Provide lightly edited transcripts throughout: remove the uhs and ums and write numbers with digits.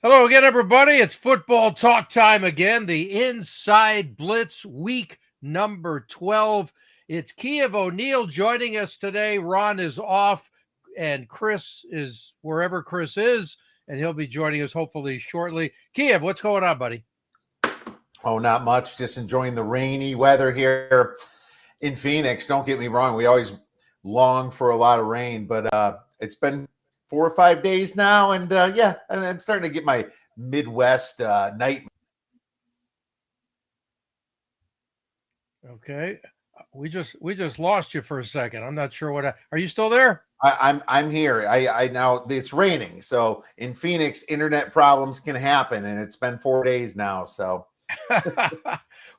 Hello again, everybody. It's football talk time again. The Inside Blitz week number 12. It's Kiev O'Neill joining us today. Ron is off, and Chris is wherever Chris is, and he'll be joining us hopefully shortly. Kiev, what's going on, buddy? Oh, not much. Just enjoying the rainy weather here in Phoenix. Don't get me wrong. We always long for a lot of rain, but it's been 4 or 5 days now. And yeah, I'm starting to get my Midwest night. Okay. We just lost you for a second. I'm not sure are you still there? I'm here. I now it's raining. So in Phoenix, internet problems can happen. And it's been 4 days now. So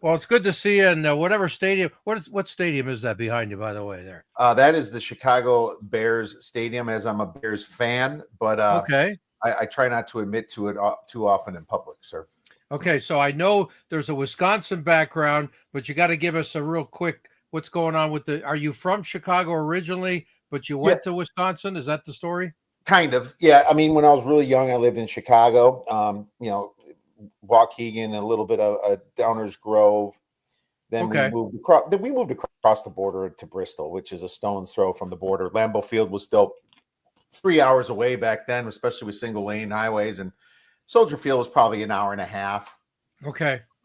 well, it's good to see you in whatever stadium. What stadium is that behind you, by the way, there? That is the Chicago Bears stadium, as I'm a Bears fan. But okay. I try not to admit to it too often in public, sir. Okay, so I know there's a Wisconsin background, but you got to give us a real quick what's going on with are you from Chicago originally, but you went to Wisconsin? Is that the story? Kind of. Yeah. I mean, when I was really young, I lived in Chicago, Waukegan, a little bit of Downers Grove. Then we moved across the border to Bristol, which is a stone's throw from the border. Lambeau Field was still 3 hours away back then, especially with single lane highways, and Soldier Field was probably an hour and a half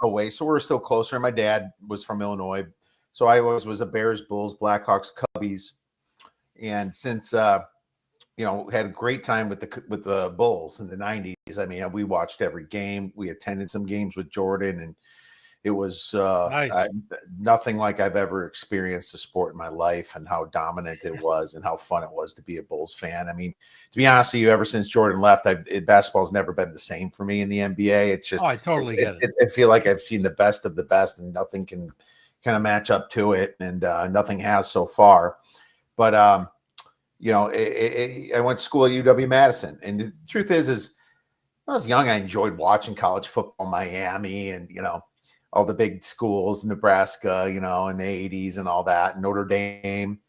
away. So we were still closer. My dad was from Illinois. So I was a Bears, Bulls, Blackhawks, Cubbies. And since, had a great time with the Bulls in the 90s. I mean, we watched every game. We attended some games with Jordan, and it was nice. Nothing like I've ever experienced a sport in my life, and how dominant it was and how fun it was to be a Bulls fan. I mean, to be honest with you, ever since Jordan left, basketball's never been the same for me in the NBA. It's just, I totally get it. I feel like I've seen the best of the best, and nothing can kind of match up to it, and nothing has so far. But I went to school at UW-Madison, and the truth is when I was young, I enjoyed watching college football, Miami, and all the big schools, Nebraska, in the 80s and all that, Notre Dame.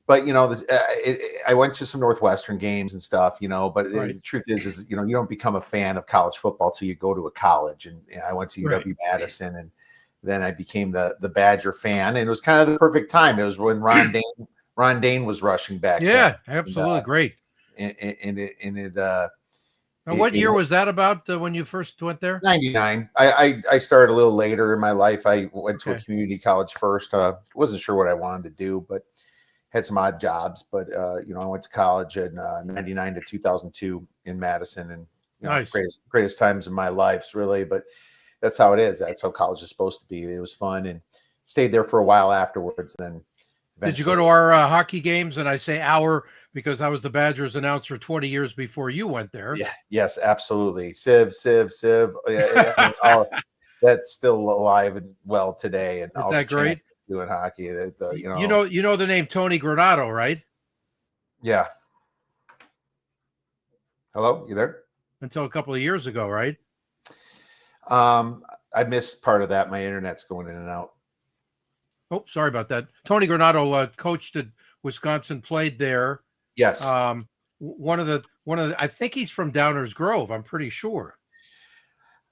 But, I went to some Northwestern games and stuff, but the truth is, you don't become a fan of college football till you go to a college. And I went to UW-Madison, and then I became the Badger fan. And it was kind of the perfect time. It was when Ron Dane was rushing back. Yeah, absolutely. Great. Now, what year was that about when you first went there? 99. I started a little later in my life. I went to a community college first. Wasn't sure what I wanted to do, but had some odd jobs. But, I went to college in 99 to 2002 in Madison, and nice. greatest times in my life, really. But that's how it is. That's how college is supposed to be. It was fun, and stayed there for a while afterwards. Then did you go to our hockey games? And I say our because I was the Badgers announcer 20 years before you went there. Yeah. Yes, absolutely. Civ. Yeah, that's still alive and well today. And is that great? Doing hockey. You know the name Tony Granato, right? Yeah. Hello, you there? Until a couple of years ago, right? I missed part of that. My internet's going in and out. Oh, sorry about that. Tony Granato coached at Wisconsin, played there. Yes. One of the I think he's from Downers Grove. I'm pretty sure.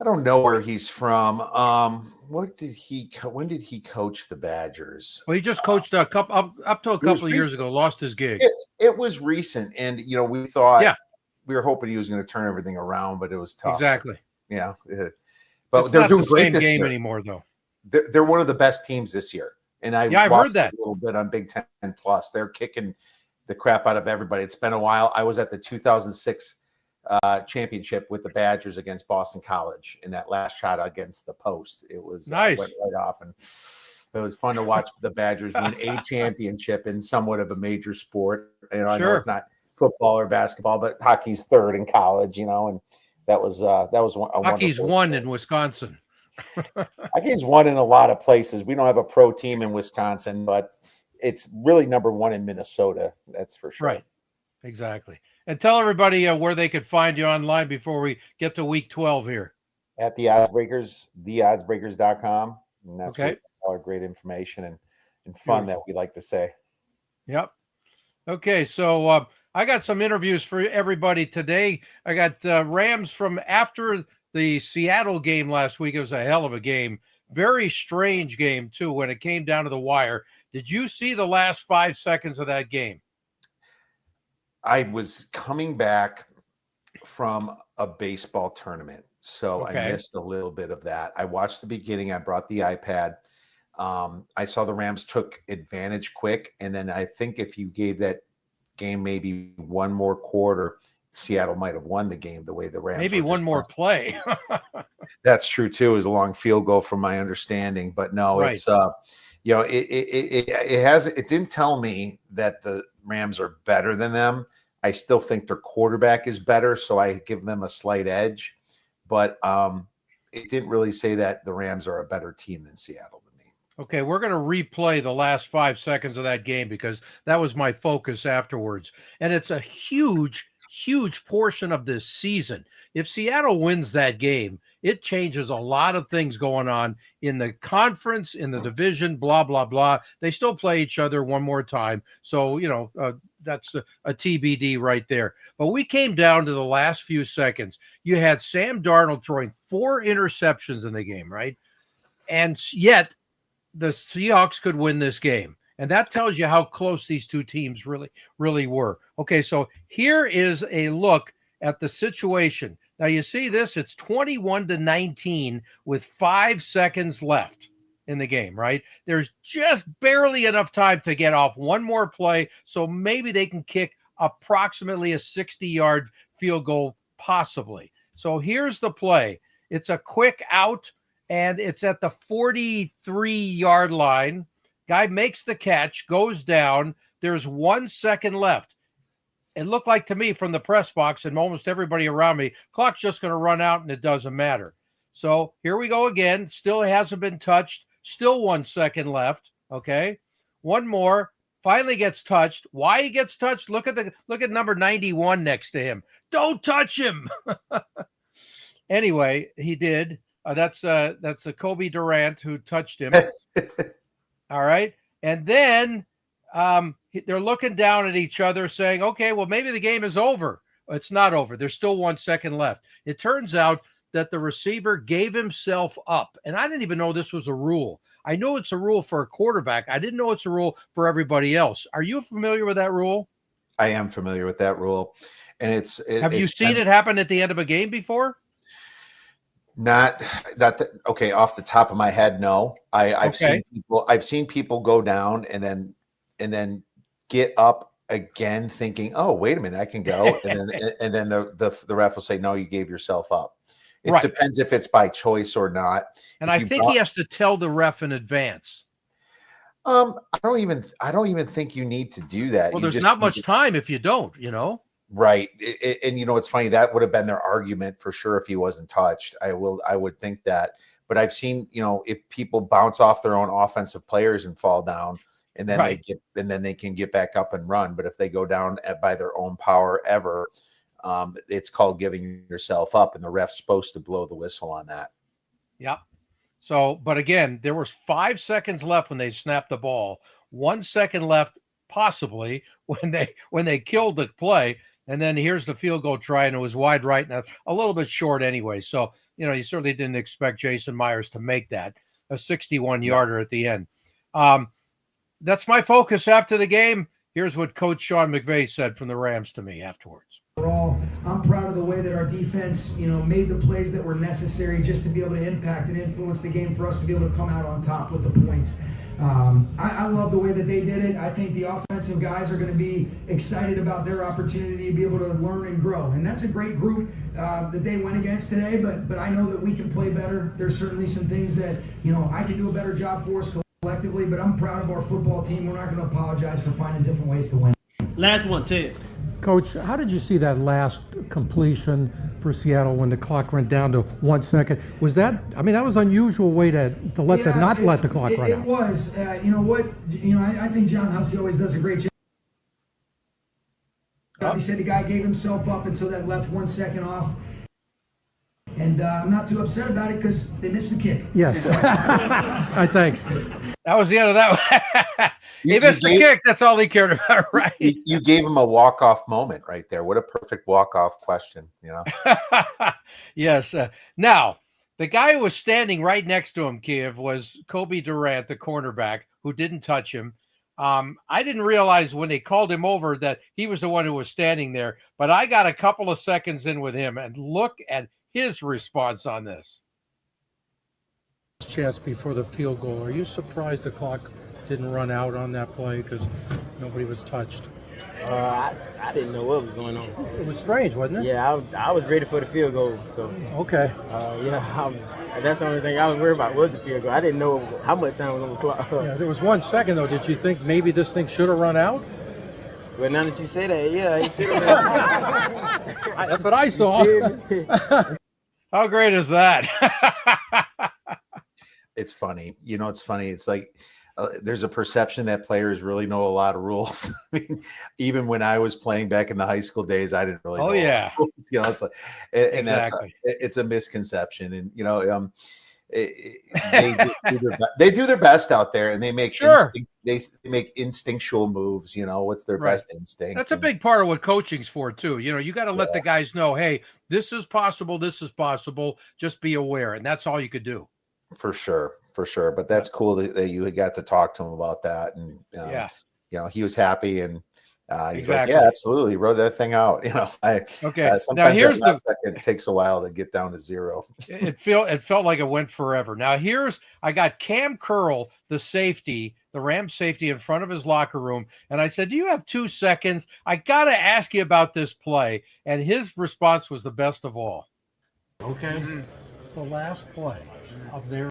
I don't know where he's from. When did he coach the Badgers? Well, he just coached up to a couple of years ago. Lost his gig. It was recent, and we thought we were hoping he was going to turn everything around, but it was tough. Exactly. Yeah. But it's they're not doing the great same this game year. Anymore, though. They're one of the best teams this year. And I've heard that a little bit on Big Ten Plus. They're kicking the crap out of everybody. It's been a while. I was at the 2006 championship with the Badgers against Boston College in that last shot against the post. It was nice. Went right off, and it was fun to watch the Badgers win a championship in somewhat of a major sport. I know it's not football or basketball, but hockey's third in college. And that was hockey's one in Wisconsin. Hockey's won in a lot of places. We don't have a pro team in Wisconsin, but it's really number one in Minnesota. That's for sure. Right. Exactly. And tell everybody where they could find you online before we get to week 12 here. At the Oddsbreakers, theoddsbreakers.com. And that's all our great information and fun that we like to say. Yep. Okay. So I got some interviews for everybody today. I got Rams from after the Seattle game last week. It was a hell of a game. Very strange game, too, when it came down to the wire. Did you see the last 5 seconds of that game? I was coming back from a baseball tournament, so I missed a little bit of that. I watched the beginning. I brought the iPad. I saw the Rams took advantage quick, and then I think if you gave that game maybe one more quarter, Seattle might have won the game the way the Rams maybe one more play. That's true too. It was a long field goal from my understanding, but no, it's it didn't tell me that the Rams are better than them. I still think their quarterback is better, so I give them a slight edge, but it didn't really say that the Rams are a better team than Seattle to me. Okay, we're going to replay the last 5 seconds of that game because that was my focus afterwards. And it's a huge portion of this season. If Seattle wins that game, it changes a lot of things going on in the conference, in the division, blah, blah, blah. They still play each other one more time. So, that's a TBD right there. But we came down to the last few seconds. You had Sam Darnold throwing 4 interceptions in the game, right? And yet the Seahawks could win this game. And that tells you how close these two teams really were. Okay, so here is a look at the situation. Now you see this, it's 21-19 with 5 seconds left in the game, right? There's just barely enough time to get off one more play, so maybe they can kick approximately a 60-yard field goal, possibly. So here's the play. It's a quick out, and it's at the 43-yard line. Guy makes the catch, goes down. There's 1 second left. It looked like to me from the press box and almost everybody around me, clock's just going to run out and it doesn't matter. So here we go again. Still hasn't been touched. Still 1 second left. Okay. One more. Finally gets touched. Why he gets touched? Look at number 91 next to him. Don't touch him. Anyway, he did. That's a Kobe Durant who touched him. All right. And then they're looking down at each other saying, okay, well, maybe the game is over. It's not over. There's still 1 second left. It turns out that the receiver gave himself up. And I didn't even know this was a rule. I know it's a rule for a quarterback. I didn't know it's a rule for everybody else. Are you familiar with that rule? I am familiar with that rule. And have you seen it happen at the end of a game before? Not okay. Off the top of my head, no. I've seen people go down and then get up again, thinking, "Oh, wait a minute, I can go," and then the ref will say, "No, you gave yourself up." It depends if it's by choice or not. And I think he has to tell the ref in advance. I don't even think you need to do that. Well, there's not much time if you don't, Right. And it's funny, that would have been their argument for sure if he wasn't touched. I would think that. But I've seen, if people bounce off their own offensive players and fall down, and then they can get back up and run. But if they go down by their own power ever, it's called giving yourself up, and the ref's supposed to blow the whistle on that. Yeah. So, but again, there was 5 seconds left when they snapped the ball. 1 second left, possibly when they killed the play. And then here's the field goal try, and it was wide right and a little bit short anyway. So, you certainly didn't expect Jason Myers to make that, a 61-yarder at the end. That's my focus after the game. Here's what Coach Sean McVay said from the Rams to me afterwards. I'm proud of the way that our defense, made the plays that were necessary just to be able to impact and influence the game for us to be able to come out on top with the points. I love the way that they did it. I think the offensive guys are going to be excited about their opportunity to be able to learn and grow. And that's a great group that they went against today, but I know that we can play better. There's certainly some things that, I can do a better job for us collectively, but I'm proud of our football team. We're not going to apologize for finding different ways to win. Last one, Ted. Coach, how did you see that last completion for Seattle when the clock went down to 1 second? Was that, that was an unusual way to let the clock run out. It was. I think John Hussey always does a great job. He said the guy gave himself up, and so that left 1 second off. And I'm not too upset about it because they missed the kick. Yes. Thanks. That was the end of that. He missed the kick. That's all he cared about, right? You gave him a walk-off moment right there. What a perfect walk-off question, Yes. Now, the guy who was standing right next to him, Kiev, was Kobe Durant, the cornerback, who didn't touch him. I didn't realize when they called him over that he was the one who was standing there, but I got a couple of seconds in with him, and look at his response on this. Chance before the field goal. Are you surprised the clock didn't run out on that play because nobody was touched? I didn't know what was going on. It was strange, wasn't it? Yeah, I was ready for the field goal. So okay. That's the only thing I was worried about was the field goal. I didn't know how much time was on the clock. Yeah, there was 1 second though. Did you think maybe this thing should have run out? Well, now that you say that, yeah, it should have. That's what I saw. How great is that? It's funny. It's funny. It's like there's a perception that players really know a lot of rules. I mean, even when I was playing back in the high school days, I didn't really know. Oh, yeah. Rules. It's like, and Exactly. it's a misconception. And, they do their best out there, and they make they make instinctual moves. What's their best instinct? That's a big part of what coaching's for too. You got to let the guys know, hey, this is possible. Just be aware, and that's all you could do. For sure. But that's cool that you got to talk to him about that, and he was happy, and he's like, yeah, absolutely, wrote that thing out. Sometimes now here's it takes a while to get down to zero. It felt like it went forever. Now I got Cam Curl, the safety, the Rams safety, in front of his locker room, and I said, do you have 2 seconds? I got to ask you about this play, and his response was the best of all. Okay, the last play of their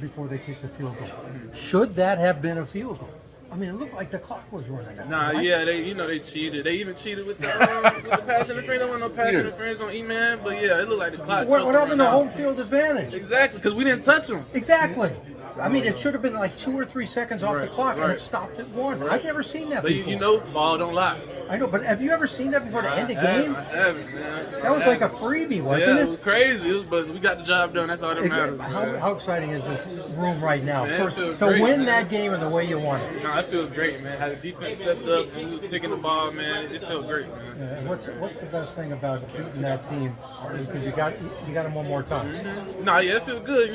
before they kick the field goal. Should that have been a field goal? I mean, it looked like the clock was running out. Nah, right? Yeah, they cheated. They even cheated with the pass interference. There wasn't no pass interference on E-Man, but yeah, it looked like the clock. What happened to home field advantage? Exactly, because we didn't touch them. Exactly. I mean, it should have been like 2 or 3 seconds off the clock, and it stopped at 1. I've never seen that before. Ball don't lie. I know, but have you ever seen that before the end of the game? I haven't, man. That was like a freebie, wasn't it? It was crazy, but we got the job done. That's all that matters. How exciting is this room right now to win that game in the way you want it? No, it feels great, man. How the defense stepped up and was picking the ball, man. It felt great, man. And what's the best thing about beating that team? Because you got them one more time. Mm-hmm. It feels good.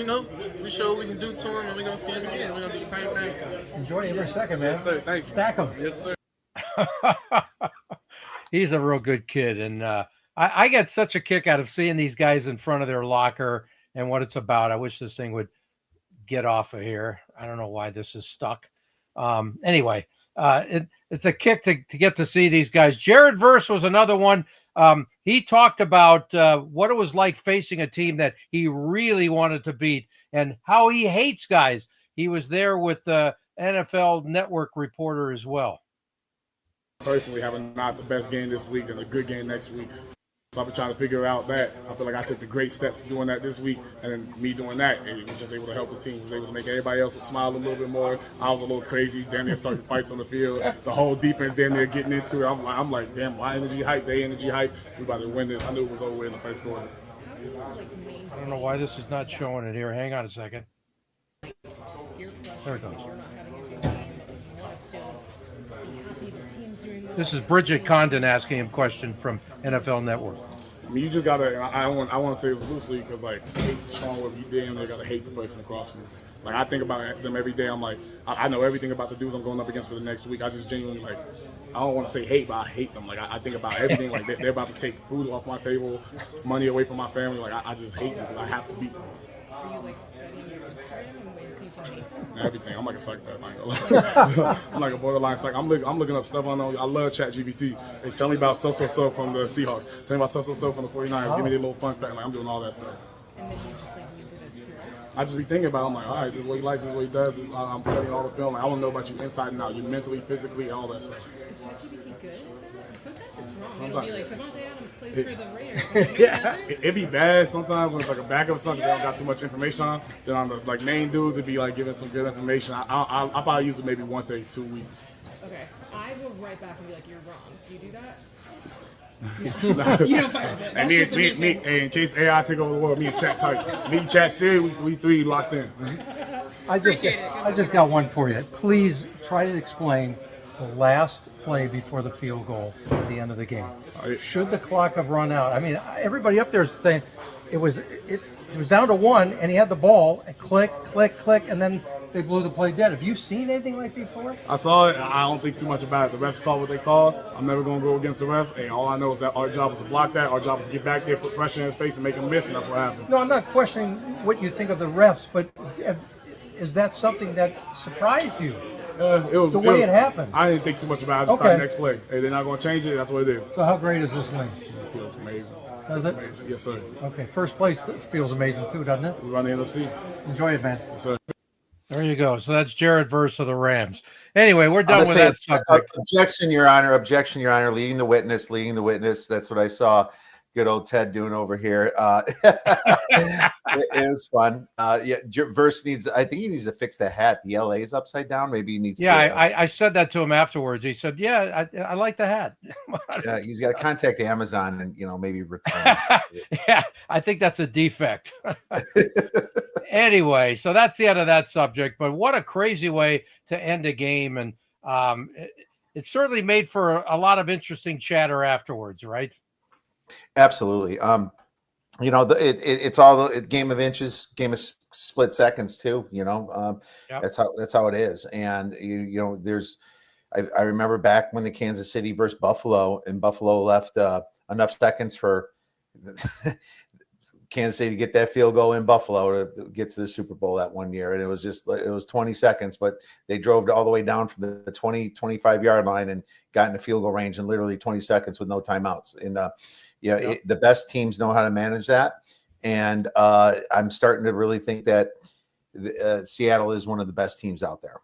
We show what we can do to them, and we're gonna see them again. We're gonna do the same thing. Enjoy every second, man. Yes, sir. Thanks. Stack them. Yes, sir. He's a real good kid, and I get such a kick out of seeing these guys in front of their locker and what it's about. I wish this thing would get off of here. I don't know why this is stuck. Anyway, it's a kick to get to see these guys. Jared Verse was another one. He talked about what it was like facing a team that he really wanted to beat and how he hates guys. He was there with the NFL Network reporter as well. Personally, having not the best game this week and a good game next week. So I've been trying to figure out that. I feel like I took the great steps doing that this week, and then me doing that, it was just able to help the team. It was able to make everybody else smile a little bit more. I was a little crazy, damn near starting fights on the field. The whole defense damn near getting into it. I'm like, damn, my energy hype, their energy hype. We about to win this. I knew it was over in the first quarter. I don't know why this is not showing it here. Hang on a second. There it goes. This is Bridget Condon asking him a question from NFL Network. I mean, you just gotta. I want to say it loosely because hate's a strong word. You damn near gotta hate the person across from you. I think about them every day. I'm like, I know everything about the dudes I'm going up against for the next week. I just genuinely I don't want to say hate, but I hate them. I think about everything. They're about to take food off my table, money away from my family. I just hate them because I have to beat them. Are you studying your Instagram and ways you can hate them? Everything. I'm like a psychopath. I'm like a borderline psych. I'm looking up stuff I know. I love ChatGPT. They tell me about so from the Seahawks. Tell me about so from the 49ers. Give me a little fun fact. I'm doing all that stuff. And then you just use it as fuel. I just be thinking about it. I'm like, all right, this is what he likes, this is what he does. I'm studying all the film. I want to know about you inside and out. You mentally, physically, all that stuff. Is ChatGPT good? Sometimes it's wrong. Sometimes. It'll be Davante Adams plays for the Raiders. It'd be bad sometimes when it's a backup something they don't got too much information on. Then on the main dudes, it'd be giving some good information. I'll probably use it maybe once every 2 weeks. Okay. I will write back and be like, you're wrong. Do you do that? You don't fight with it. And That's just a me, hey, in case AI take over the world, me and Chat tight. Me and Chat Siri, we three locked in. I just got one for you. Please try to explain the last play before the field goal at the end of the game. Should the clock have run out? I mean, everybody up there is saying it was down to 1, and he had the ball, and click, click, click, and then they blew the play dead. Have you seen anything like before? I saw it. I don't think too much about it. The refs called what they called. I'm never going to go against the refs. Hey, all I know is that our job is to block that. Our job is to get back there, put pressure in his face, and make him miss, and that's what happened. No, I'm not questioning what you think of the refs, but is that something that surprised you? It was the way it happened. I didn't think too much about it. I just thought next play. Hey, they're not going to change it. That's what it is. So how great is this win? It feels amazing. Does it? Amazing. Yes, sir. Okay, first place feels amazing too, doesn't it? We run the NFC. Enjoy it, man. Yes, sir. There you go. So that's Jared Verse of the Rams. Anyway, we're done with that subject. Objection, Your Honor. Objection, Your Honor. Leading the witness. Leading the witness. That's what I saw good old Ted doing over here. It was fun. Yeah, Verse needs. I think he needs to fix the hat. The LA is upside down. Maybe he needs. Yeah, I said that to him afterwards. He said, "Yeah, I like the hat." Yeah, he's got to contact Amazon and maybe return. Yeah, I think that's a defect. Anyway, so that's the end of that subject. But what a crazy way to end a game, and it certainly made for a lot of interesting chatter afterwards, right? Absolutely. It's all a game of inches, game of split seconds too. Yep. That's how it is. And I remember back when the Kansas City versus Buffalo, and Buffalo left enough seconds for Kansas City to get that field goal in Buffalo to get to the Super Bowl that one year. And it was 20 seconds, but they drove all the way down from the 20, 25-yard line and got into field goal range in literally 20 seconds with no timeouts. And the best teams know how to manage that. And I'm starting to really think that Seattle is one of the best teams out there.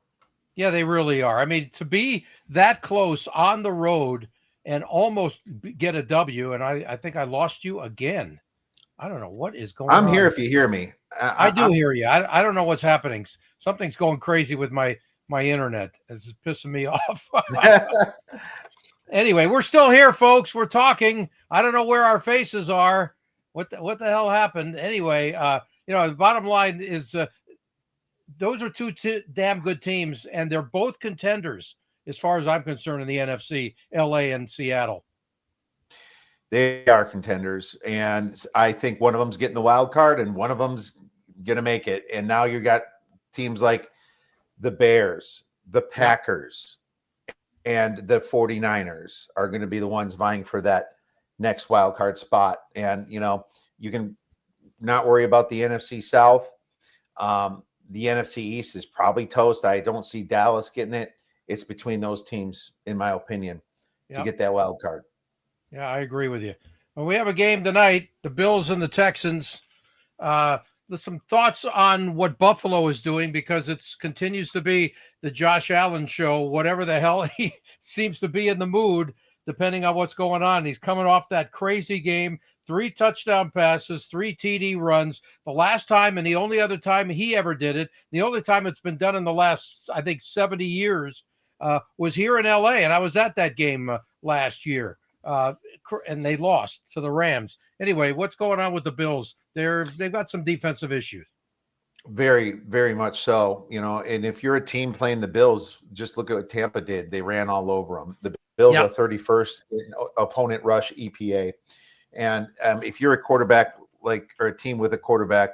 Yeah, they really are. I mean, to be that close on the road and almost get a W, and I think I lost you again. I don't know what is going on. I'm here if you hear me. I do hear you. I don't know what's happening. Something's going crazy with my internet. This is pissing me off. Anyway, we're still here, folks. We're talking. I don't know where our faces are. What the hell happened? Anyway, the bottom line is those are two damn good teams, and they're both contenders as far as I'm concerned in the NFC, LA and Seattle. They are contenders, and I think one of them's getting the wild card, and one of them's going to make it. And now you got teams like the Bears, the Packers, and the 49ers are going to be the ones vying for that next wild card spot. And, you can not worry about the NFC South. The NFC East is probably toast. I don't see Dallas getting it. It's between those teams, in my opinion, to get that wild card. Yeah, I agree with you. Well, we have a game tonight, the Bills and the Texans. There's some thoughts on what Buffalo is doing, because it continues to be the Josh Allen show, whatever the hell he seems to be in the mood, depending on what's going on. He's coming off that crazy game, 3 touchdown passes, 3 TD runs. The last time and the only other time he ever did it, the only time it's been done in the last, I think, 70 years, was here in LA. And I was at that game last year. And they lost to the Rams. Anyway, what's going on with the Bills? They've got some defensive issues. Very, very much so. And if you're a team playing the Bills, just look at what Tampa did. They ran all over them. The Bills are 31st in opponent rush EPA. And if you're a quarterback or a team with a quarterback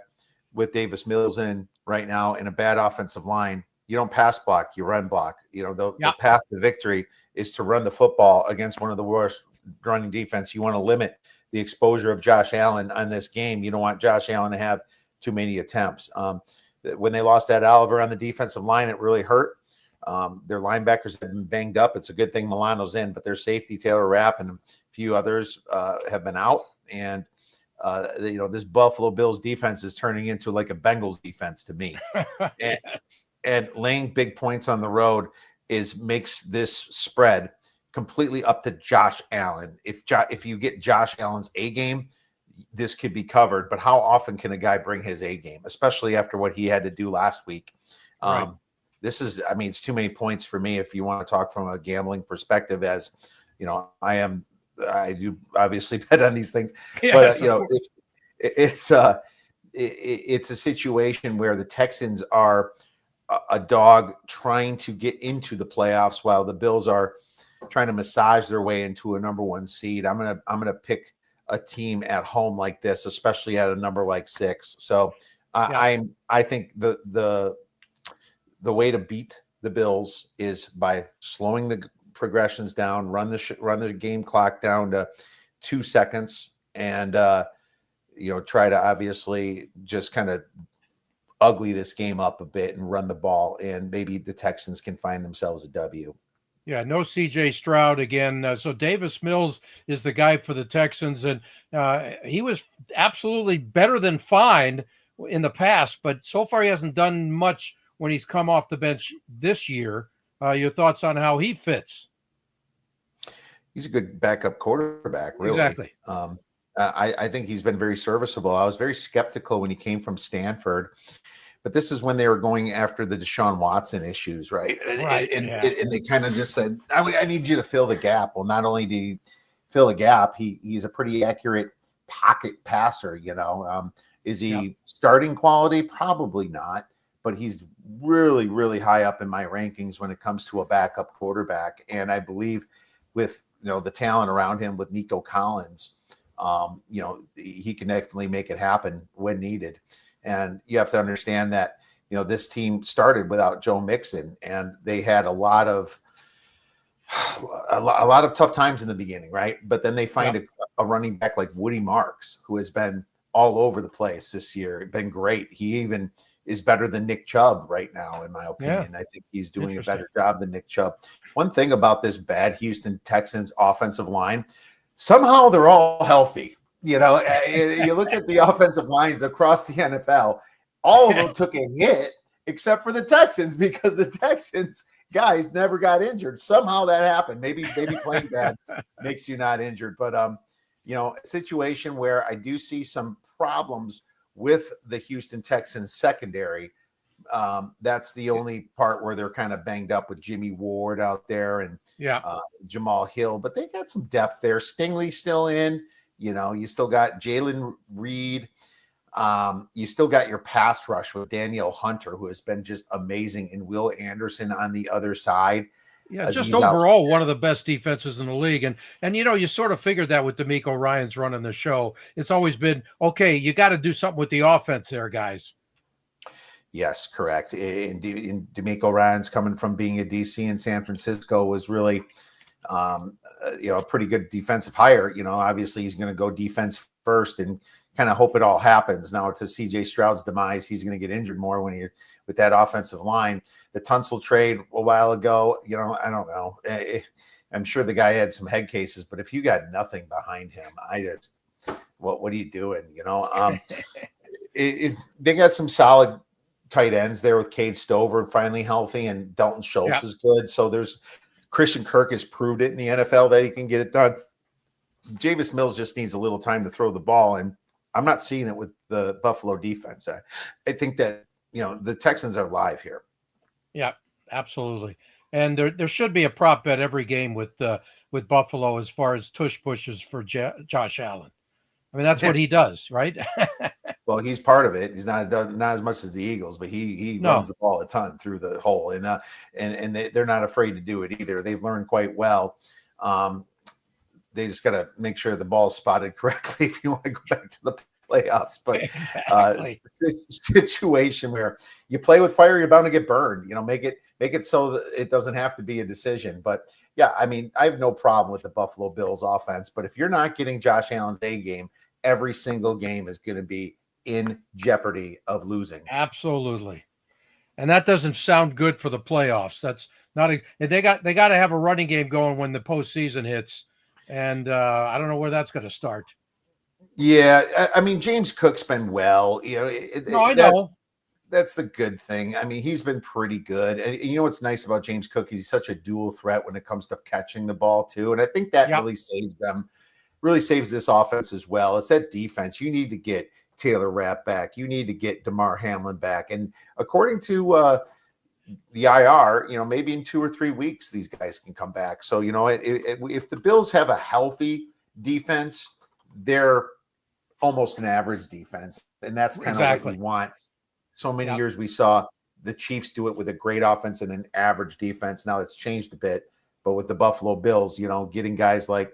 with Davis Mills in right now and a bad offensive line, you don't pass block, you run block. The path to victory is to run the football against one of the worst running defense. You want to limit the exposure of Josh Allen on this game. You don't want Josh Allen to have too many attempts. When they lost Ed Oliver on the defensive line, it really hurt. Their linebackers have been banged up. It's a good thing Milano's in, but their safety, Taylor Rapp, and a few others have been out. And this Buffalo Bills defense is turning into like a Bengals defense to me. And laying big points on the road makes this spread completely up to Josh Allen. If you get Josh Allen's A game, this could be covered. But how often can a guy bring his A game, especially after what he had to do last week? Right. It's too many points for me if you want to talk from a gambling perspective. As I am I do obviously bet on these things, Yes, but it's a situation where the Texans are a dog trying to get into the playoffs while the Bills are trying to massage their way into a number 1 seed. I'm gonna pick a team at home like this, especially at a number like 6. So I think the way to beat the Bills is by slowing the progressions down, run the game clock down to 2 seconds, and try to obviously just kind of ugly this game up a bit and run the ball, and maybe the Texans can find themselves a W. Yeah, no CJ Stroud again. So Davis Mills is the guy for the Texans, and he was absolutely better than fine in the past, but so far he hasn't done much when he's come off the bench this year. Your thoughts on how he fits? He's a good backup quarterback, really. Exactly. I think he's been very serviceable. I was very skeptical when he came from Stanford, but this is when they were going after the Deshaun Watson issues, right? Right. And they kind of just said, I need you to fill the gap. Well, not only did he fill a gap, he's a pretty accurate pocket passer, Is he starting quality? Probably not, but he's really, really high up in my rankings when it comes to a backup quarterback. And I believe with the talent around him with Nico Collins, he can definitely make it happen when needed. And you have to understand that, this team started without Joe Mixon, and they had a lot of tough times in the beginning, right? But then they find a running back like Woody Marks, who has been all over the place this year. Been great. He even is better than Nick Chubb right now, in my opinion. I think he's doing a better job than Nick Chubb. One thing about this bad Houston Texans offensive line, somehow they're all healthy. You look at the offensive lines across the NFL, all of them took a hit except for the Texans, because the Texans guys never got injured. Somehow that happened. Maybe playing bad makes you not injured. But, a situation where I do see some problems with the Houston Texans secondary. That's the only part where they're kind of banged up with Jimmy Ward out there and Jamal Hill. But they got some depth there. Stingley's still in. You still got Jalen Reed. You still got your pass rush with Daniel Hunter, who has been just amazing, and Will Anderson on the other side. Yeah, just overall one of the best defenses in the league. And you sort of figured that with D'Amico Ryans running the show. It's always been, okay, you got to do something with the offense there, guys. Yes, correct. And D'Amico Ryans, coming from being a DC in San Francisco, was really a pretty good defensive hire. Obviously he's going to go defense first and kind of hope it all happens. Now, to CJ Stroud's demise, he's going to get injured more when you're with that offensive line. The Tunsil trade a while ago, I don't know. I'm sure the guy had some head cases, but if you got nothing behind him, what are you doing? They got some solid tight ends there with Cade Stover finally healthy, and Dalton Schultz is good. So Christian Kirk has proved it in the NFL that he can get it done. Davis Mills just needs a little time to throw the ball, and I'm not seeing it with the Buffalo defense. I think that the Texans are live here. Yeah, absolutely. And there should be a prop bet every game with Buffalo as far as tush pushes for Josh Allen. I mean, that's what he does, right? Well, he's part of it. He's not as much as the Eagles, but he runs the ball a ton through the hole, and they're not afraid to do it either. They've learned quite well. They just got to make sure the ball's spotted correctly if you want to go back to the playoffs. But situation where you play with fire, you're bound to get burned. Make it so that it doesn't have to be a decision. But yeah, I mean, I have no problem with the Buffalo Bills offense, but if you're not getting Josh Allen's A game, every single game is going to be in jeopardy of losing. Absolutely. And that doesn't sound good for the playoffs. That's not they got to have a running game going when the postseason hits. And I don't know where that's going to start. Yeah, I mean, James Cook's been well. I know. That's the good thing. I mean, he's been pretty good. And you know what's nice about James Cook? He's such a dual threat when it comes to catching the ball too. And I think that really saves them, really saves this offense as well. It's that defense. You need to get Taylor Rapp back. You need to get DeMar Hamlin back. And according to the IR, maybe in 2 or 3 weeks, these guys can come back. So, if the Bills have a healthy defense, they're almost an average defense. And that's kind of what you want. So many years we saw the Chiefs do it with a great offense and an average defense. Now it's changed a bit, but with the Buffalo Bills, getting guys like,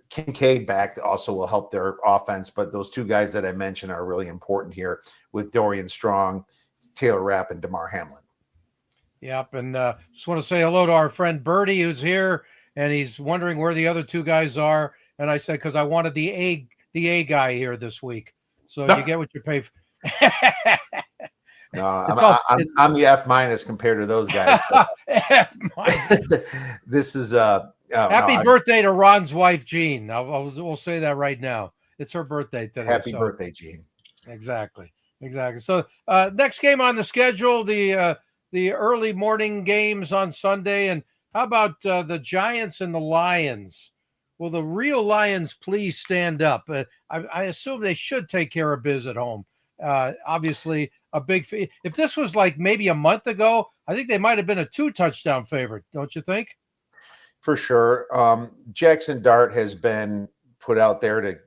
Kincaid back also will help their offense. But those two guys that I mentioned are really important here with Dorian Strong, Taylor Rapp, and DeMar Hamlin. Yep. And just want to say hello to our friend Bertie, who's here, and he's wondering where the other two guys are. And I said, because I wanted the A guy here this week. So you get what you pay for. No, I'm the F- compared to those guys. F-. This is happy birthday to Ron's wife, Jean. We'll say that right now. It's her birthday today. Happy birthday, Jean. Exactly. So next game on the schedule, the early morning games on Sunday. And how about the Giants and the Lions? Will the real Lions please stand up? I assume they should take care of biz at home. Obviously, if this was like maybe a month ago, I think they might have been a 2-touchdown favorite. Don't you think? For sure. Jackson Dart has been put out there to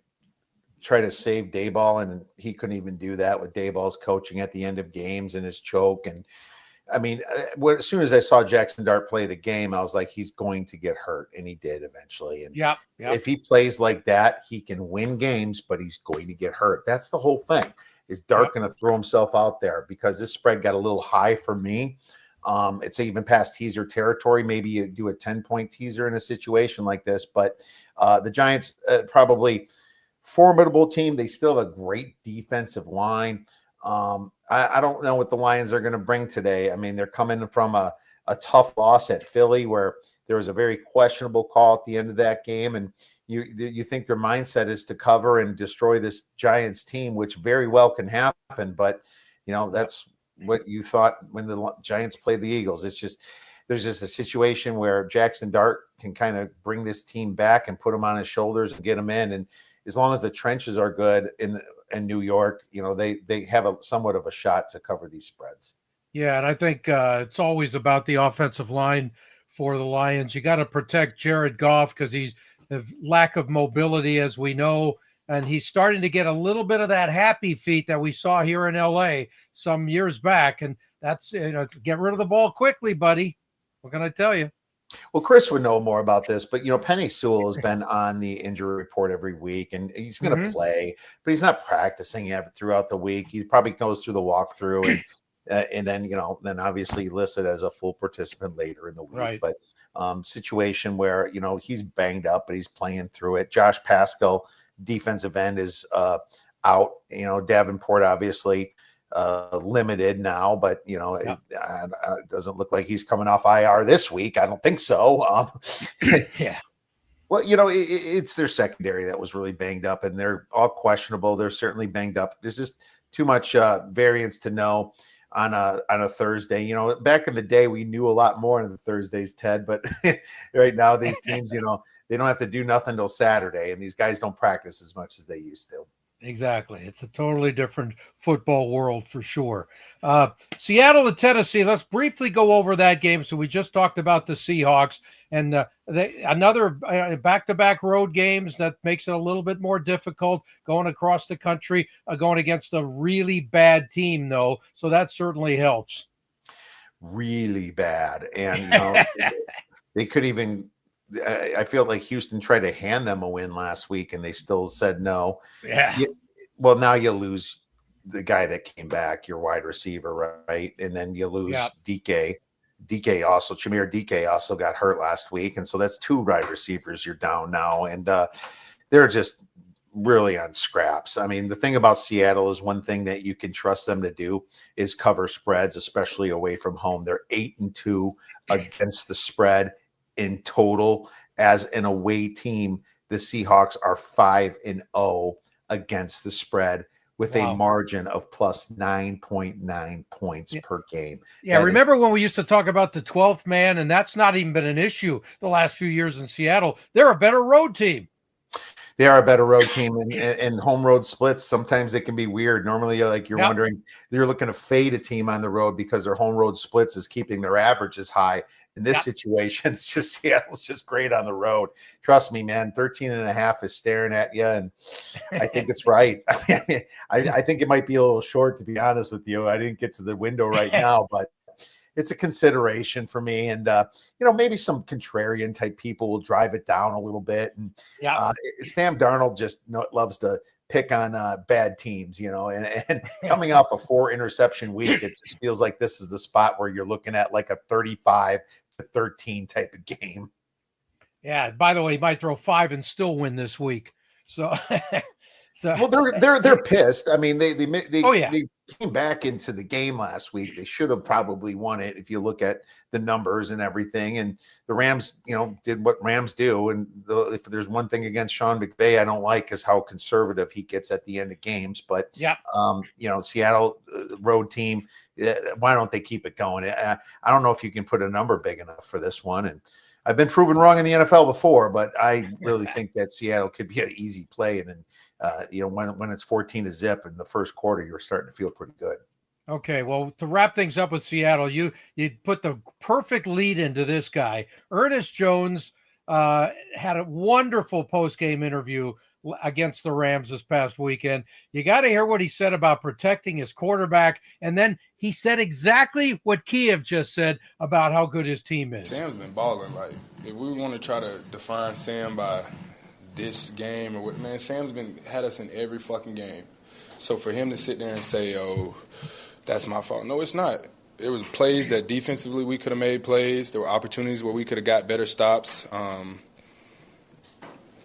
try to save Dayball, and he couldn't even do that with Dayball's coaching at the end of games and his choke. And I mean, as soon as I saw Jackson Dart play the game, I was like, he's going to get hurt, and he did eventually. And if he plays like that, he can win games, but he's going to get hurt. That's the whole thing. Is Dart going to throw himself out there? Because this spread got a little high for me. It's even past teaser territory. Maybe you do a 10-point teaser in a situation like this. But the Giants, probably formidable team. They still have a great defensive line. I don't know what the Lions are going to bring today. I mean, they're coming from a tough loss at Philly where there was a very questionable call at the end of that game. And you think their mindset is to cover and destroy this Giants team, which very well can happen. But, that's what you thought when the Giants played the Eagles. There's just a situation where Jackson Dart can kind of bring this team back and put them on his shoulders and get them in. And as long as the trenches are good in New York, they have somewhat of a shot to cover these spreads. Yeah, and I think it's always about the offensive line for the Lions. You got to protect Jared Goff because he's the lack of mobility, as we know, and he's starting to get a little bit of that happy feet that we saw here in LA some years back. And that's, get rid of the ball quickly, buddy. What can I tell you? Well, Chris would know more about this, but Penny Sewell has been on the injury report every week, and he's going to play, but he's not practicing yet throughout the week. He probably goes through the walkthrough, and then obviously listed as a full participant later in the week. Right. But situation where he's banged up, but he's playing through it. Josh Pascal, defensive end, is out. Davenport obviously limited now, but it doesn't look like he's coming off IR this week. I don't think so. Yeah. Well, it's their secondary that was really banged up, and they're all questionable. They're certainly banged up. There's just too much variance to know on a Thursday. Back in the day, we knew a lot more on the Thursdays, Ted, but right now these teams, they don't have to do nothing till Saturday, and these guys don't practice as much as they used to. Exactly. It's a totally different football world for sure. Seattle to Tennessee. Let's briefly go over that game. So we just talked about the Seahawks and another back-to-back road games that makes it a little bit more difficult going across the country, going against a really bad team, though. So that certainly helps. Really bad. And they could even I feel like Houston tried to hand them a win last week, and they still said no. Yeah. Well, now you lose the guy that came back, your wide receiver, right? And then you lose DK. Chimere DK also got hurt last week, and so that's 2 wide receivers you're down now, and they're just really on scraps. I mean, the thing about Seattle is one thing that you can trust them to do is cover spreads, especially away from home. They're 8-2 against the spread. In total, as an away team, the Seahawks are 5-0 against the spread with a margin of plus 9.9 points per game. Yeah, remember when we used to talk about the 12th man, and that's not even been an issue the last few years in Seattle. They're a better road team. They are a better road team, and home road splits. Sometimes it can be weird. Normally, you're wondering, you're looking to fade a team on the road because their home road splits is keeping their averages high. In this situation, it's just Seattle's just great on the road. Trust me, man. 13.5 is staring at you, and I think it's right. I think it might be a little short, to be honest with you. I didn't get to the window right now, but it's a consideration for me. And, maybe some contrarian type people will drive it down a little bit. And Sam Darnold just loves to pick on bad teams, and coming off a 4 interception week, it just feels like this is the spot where you're looking at like a 35-13 type of game. Yeah. By the way, he might throw 5 and still win this week. So, well, they're pissed. I mean, they came back into the game last week. They should have probably won it if you look at the numbers and everything. And the Rams, did what Rams do. And if there's one thing against Sean McVay I don't like is how conservative he gets at the end of games. But Seattle road team, why don't they keep it going? I don't know if you can put a number big enough for this one. And I've been proven wrong in the NFL before, but I really think that Seattle could be an easy play. And then, when it's 14-0 in the first quarter, you're starting to feel pretty good. Okay, well, to wrap things up with Seattle, you put the perfect lead into this guy. Ernest Jones had a wonderful post-game interview against the Rams this past weekend. You got to hear what he said about protecting his quarterback, and then he said exactly what Kiev just said about how good his team is. Sam's been balling. Like, if we want to try to define Sam by this game or what, man, Sam's had us in every fucking game. So for him to sit there and say, "Oh, that's my fault," no, it's not. There was plays that defensively we could have made plays. There were opportunities where we could have got better stops.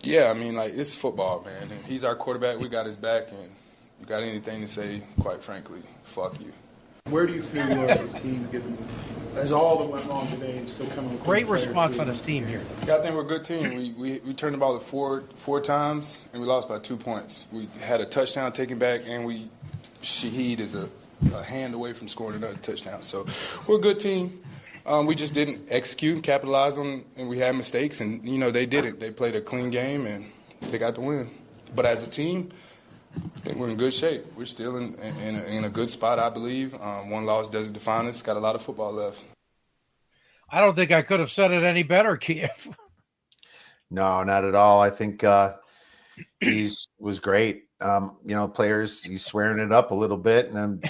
It's football, man. And he's our quarterback. We got his back, and you got anything to say, quite frankly, fuck you. Where do you feel you are as a team, given as all that went wrong today, and still coming with great response on his team here? Yeah, I think we're a good team. We turned the ball four times, and we lost by 2 points. We had a touchdown taken back, and Shaheed is a hand away from scoring another touchdown. So we're a good team. We just didn't execute and capitalize on, and we had mistakes, and, they did it. They played a clean game, and they got the win. But as a team, I think we're in good shape. We're still in a good spot, I believe. One loss doesn't define us. Got a lot of football left. I don't think I could have said it any better, Kiev. No, not at all. I think he was great. Players, he's swearing it up a little bit, and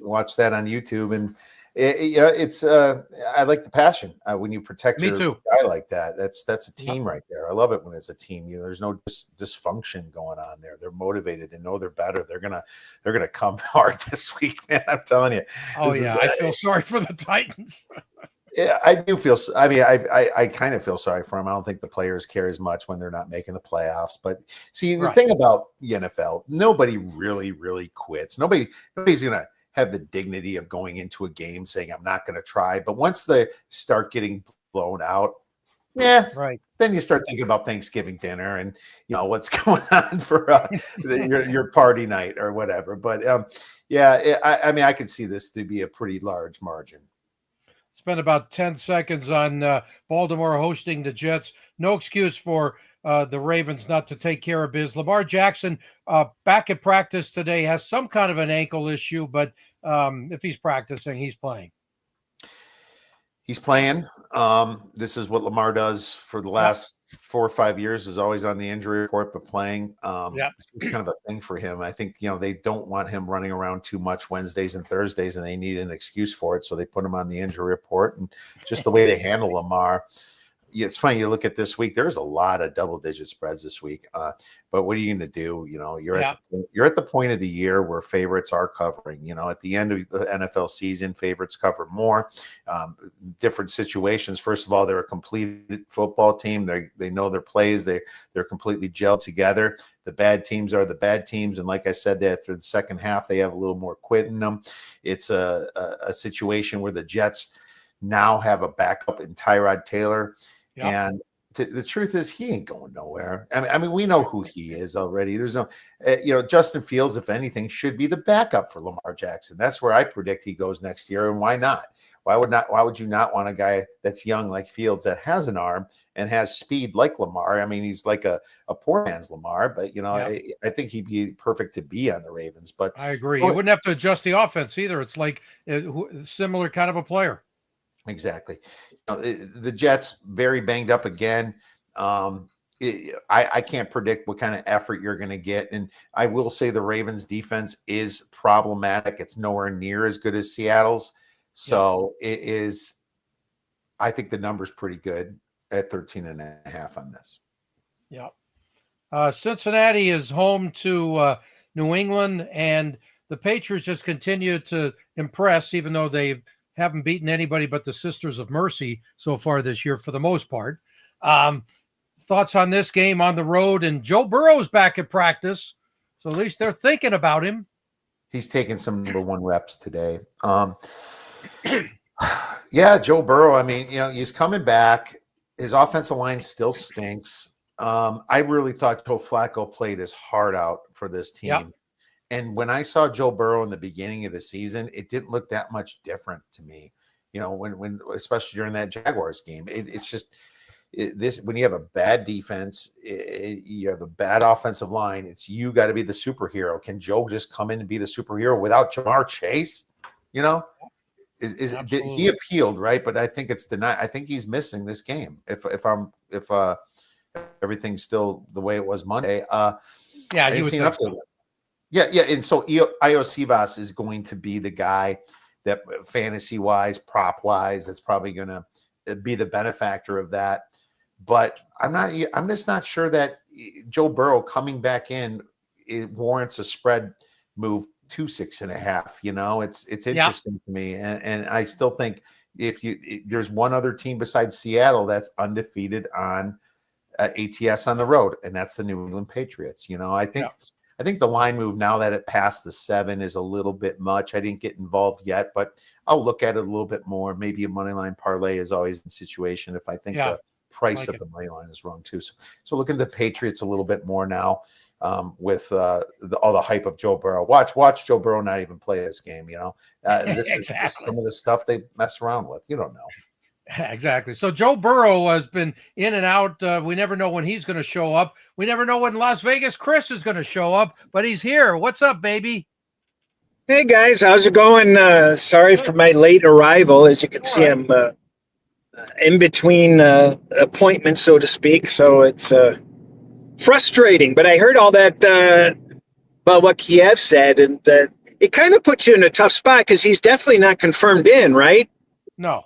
watch that on YouTube. And it's I like the passion when you protect your guy like that. That's a team right there. I love it when it's a team. There's no dysfunction going on there. They're motivated. They know they're better. They're gonna come hard this week, man. I'm telling you. Oh yeah, I feel sorry for the Titans. Yeah, I do feel. I mean, I kind of feel sorry for them. I don't think the players care as much when they're not making the playoffs. But see, the thing about the NFL, nobody really quits. Nobody's gonna have the dignity of going into a game saying I'm not going to try. But once they start getting blown out, then you start thinking about Thanksgiving dinner and what's going on for your party night or whatever. But I could see this to be a pretty large margin. Spent about 10 seconds on Baltimore hosting the Jets. No excuse for the Ravens not to take care of biz. Lamar Jackson back at practice today, has some kind of an ankle issue, but if he's practicing, he's playing. He's playing. This is what Lamar does for the last 4 or 5 years, is always on the injury report, but playing. It's kind of a thing for him. I think, they don't want him running around too much Wednesdays and Thursdays, and they need an excuse for it. So they put him on the injury report, and just the way they handle Lamar. It's funny. You look at this week, there's a lot of double-digit spreads this week. But what are you going to do? You're at the point of the year where favorites are covering. At the end of the NFL season, favorites cover more. Different situations. First of all, they're a completed football team. They know their plays. They're completely gelled together. The bad teams are the bad teams, and like I said, after the second half, they have a little more quit in them. It's a situation where the Jets now have a backup in Tyrod Taylor. And the truth is, he ain't going nowhere. I mean, we know who he is already. There's no, Justin Fields, if anything, should be the backup for Lamar Jackson. That's where I predict he goes next year. And why not? Why would you not want a guy that's young like Fields that has an arm and has speed like Lamar? I mean, he's like a poor man's Lamar, but I think he'd be perfect to be on the Ravens. But I agree. You wouldn't have to adjust the offense either. It's like a similar kind of a player. Exactly. The Jets very banged up again. I can't predict what kind of effort you're going to get. And I will say the Ravens defense is problematic. It's nowhere near as good as Seattle's. So it is, I think the number's pretty good at 13.5 on this. Yeah. Cincinnati is home to New England, and the Patriots just continue to impress, even though they haven't beaten anybody but the Sisters of Mercy so far this year for the most part. Thoughts on this game on the road? And Joe Burrow's back at practice, so at least they're thinking about him. He's taking some number 1 reps today. Yeah, Joe Burrow, I mean, he's coming back. His offensive line still stinks. I really thought Joe Flacco played his heart out for this team. Yep. And when I saw Joe Burrow in the beginning of the season, it didn't look that much different to me. When especially during that Jaguars game, it's just when you have a bad defense, you have a bad offensive line. It's you got to be the superhero. Can Joe just come in and be the superhero without Jamar Chase? He appealed, right? But I think it's denied. I think he's missing this game. If everything's still the way it was Monday, you would think so. Yeah. And so Io Sivas is going to be the guy that fantasy wise, prop wise, that's probably going to be the benefactor of that. But I'm just not sure that Joe Burrow coming back in, it warrants a spread move to 6.5. It's interesting to me. And I still think there's one other team besides Seattle that's undefeated on ATS on the road, and that's the New England Patriots. I think the line move now that it passed the 7 is a little bit much. I didn't get involved yet, but I'll look at it a little bit more. Maybe a money line parlay is always in situation if I think the price of the money line is wrong too. So look at the Patriots a little bit more now with all the hype of Joe Burrow. Watch Joe Burrow not even play this game. This exactly. is some of the stuff they mess around with. You don't know. Exactly. So Joe Burrow has been in and out. We never know when he's going to show up. We never know when Las Vegas Cris is going to show up, but he's here. What's up, baby? Hey, guys. How's it going? Sorry for my late arrival. As you can see, I'm in between appointments, so to speak. So it's frustrating. But I heard all that about what Kiev said, and it kind of puts you in a tough spot because he's definitely not confirmed in, right? No.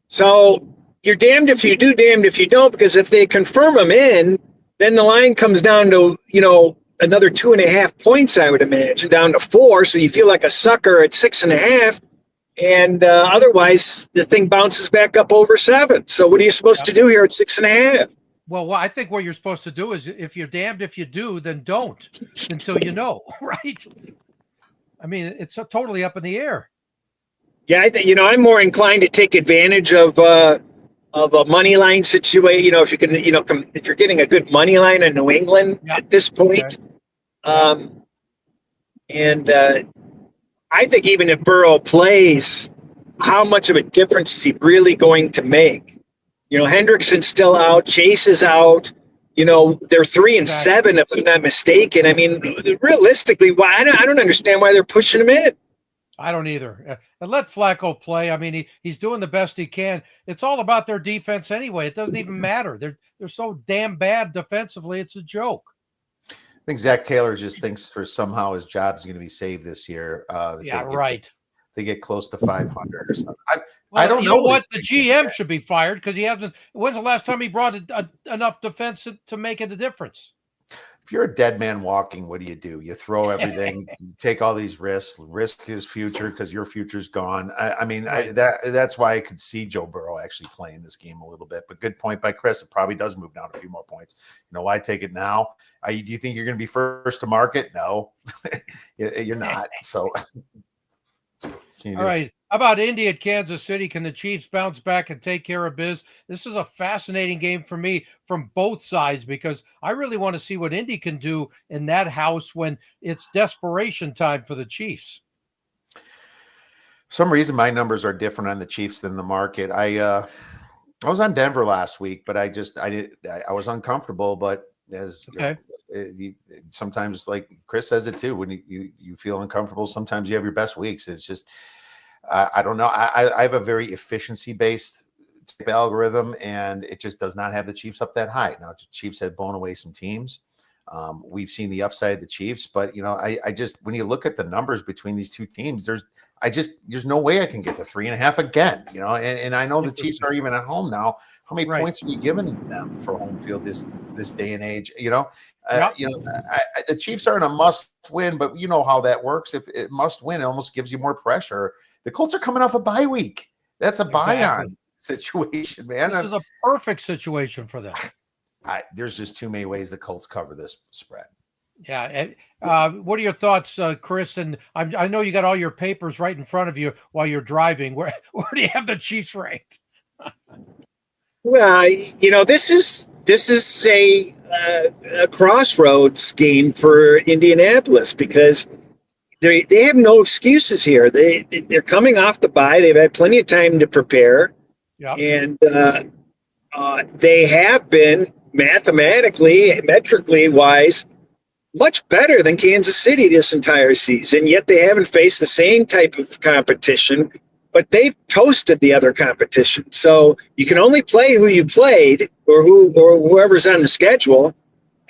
So you're damned if you do, damned if you don't, because if they confirm him in, then the line comes down to, another 2.5 points, I would imagine, down to 4. So you feel like a sucker at 6.5. And otherwise, the thing bounces back up over 7. So what are you supposed to do here at 6.5? Well, I think what you're supposed to do is if you're damned if you do, then don't until you know, right? I mean, it's totally up in the air. Yeah, I think I'm more inclined to take advantage of a money line situation. If you can, if you're getting a good money line in New England at this point, and I think even if Burrow plays, how much of a difference is he really going to make? Hendrickson's still out, Chase is out. They're 3 and 7 if I'm not mistaken. I mean, realistically, why I don't understand why they're pushing him in. I don't either. And let Flacco play. I mean, he's doing the best he can. It's all about their defense anyway. It doesn't even matter. They're so damn bad defensively. It's a joke. I think Zach Taylor just thinks for somehow his job is going to be saved this year. They get close to 500 or something. I don't know what the GM should be fired because he hasn't. When's the last time he brought enough defense to make it a difference? If you're a dead man walking, what do? You throw everything, you take all these risks, risk his future because your future's gone. That's why I could see Joe Burrow actually playing this game a little bit. But good point by Chris. It probably does move down a few more points. Why take it now? Do you think you're going to be first to market? No, you're not. So, all right. How about Indy at Kansas City? Can the Chiefs bounce back and take care of biz? This is a fascinating game for me from both sides because I really want to see what Indy can do in that house when it's desperation time for the Chiefs. some reason my numbers are different on the Chiefs than the market. I was on Denver last week, but I was uncomfortable. But as okay. Sometimes, like Chris says it too, when you feel uncomfortable, sometimes you have your best weeks. It's just I don't know. I have a very efficiency based type algorithm, and it just does not have the Chiefs up that high. Now, the Chiefs have blown away some teams. We've seen the upside of the Chiefs, but I just, when you look at the numbers between these two teams, there's no way I can get to 3.5 again, and I know the Chiefs are even at home now. How many points are you giving them for home field this day and age? The Chiefs aren't a must win, but you know how that works. If it must win, it almost gives you more pressure. The Colts are coming off a bye week. That's a buy-on situation, man. This is a perfect situation for them. There's just too many ways the Colts cover this spread. Yeah. What are your thoughts, Chris? And I know you got all your papers right in front of you while you're driving. Where do you have the Chiefs ranked? Well, this is a crossroads game for Indianapolis because they have no excuses here. They're coming off the bye. They've had plenty of time to prepare, and they have been mathematically, metrically wise, much better than Kansas City this entire season. Yet they haven't faced the same type of competition, but they've toasted the other competition. So you can only play who you played or whoever's on the schedule,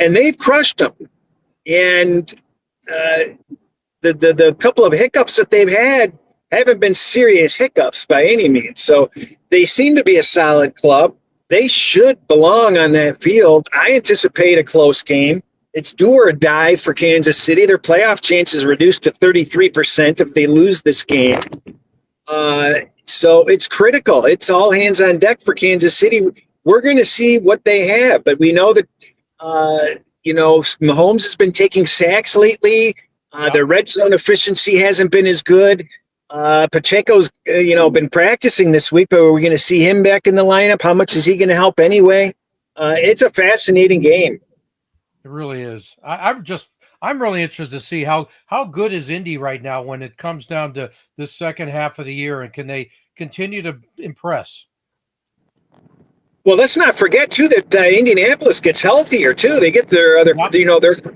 and they've crushed them. And the couple of hiccups that they've had haven't been serious hiccups by any means. So they seem to be a solid club. They should belong on that field. I anticipate a close game. It's do or die for Kansas City. Their playoff chances reduced to 33% if they lose this game. So it's critical. It's all hands on deck for Kansas City. We're going to see what they have, but we know that, Mahomes has been taking sacks lately. Their red zone efficiency hasn't been as good. Pacheco's, been practicing this week, but are we going to see him back in the lineup? How much is he going to help anyway? It's a fascinating game. It really is. I'm really interested to see how good is Indy right now when it comes down to the second half of the year, and can they continue to impress? Well, let's not forget too that Indianapolis gets healthier too. They get their other,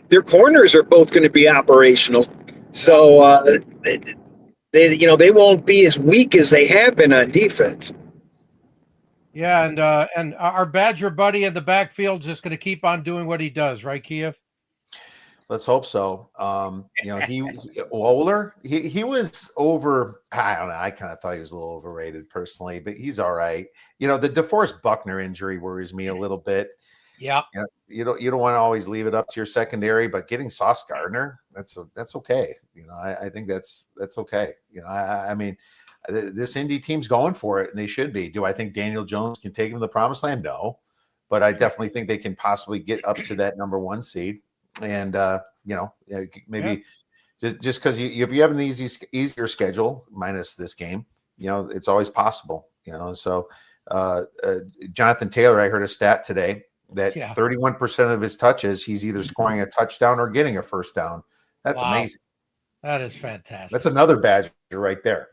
their corners are both going to be operational, so they won't be as weak as they have been on defense. Yeah, and our Badger buddy in the backfield is just going to keep on doing what he does, right, Kiev? Let's hope so. Wohler, he was over. I don't know. I kind of thought he was a little overrated personally, but he's all right. The DeForest Buckner injury worries me a little bit. Yeah. You don't want to always leave it up to your secondary, but getting Sauce Gardner, that's okay. I think that's okay. I mean, this Indy team's going for it, and they should be. Do I think Daniel Jones can take him to the promised land? No, but I definitely think they can possibly get up to that number 1 seed. And maybe just because if you have an easier schedule minus this game, it's always possible. So Jonathan Taylor, I heard a stat today that 31% of his touches, he's either scoring a touchdown or getting a first down. That's amazing. That is fantastic. That's another Badger right there.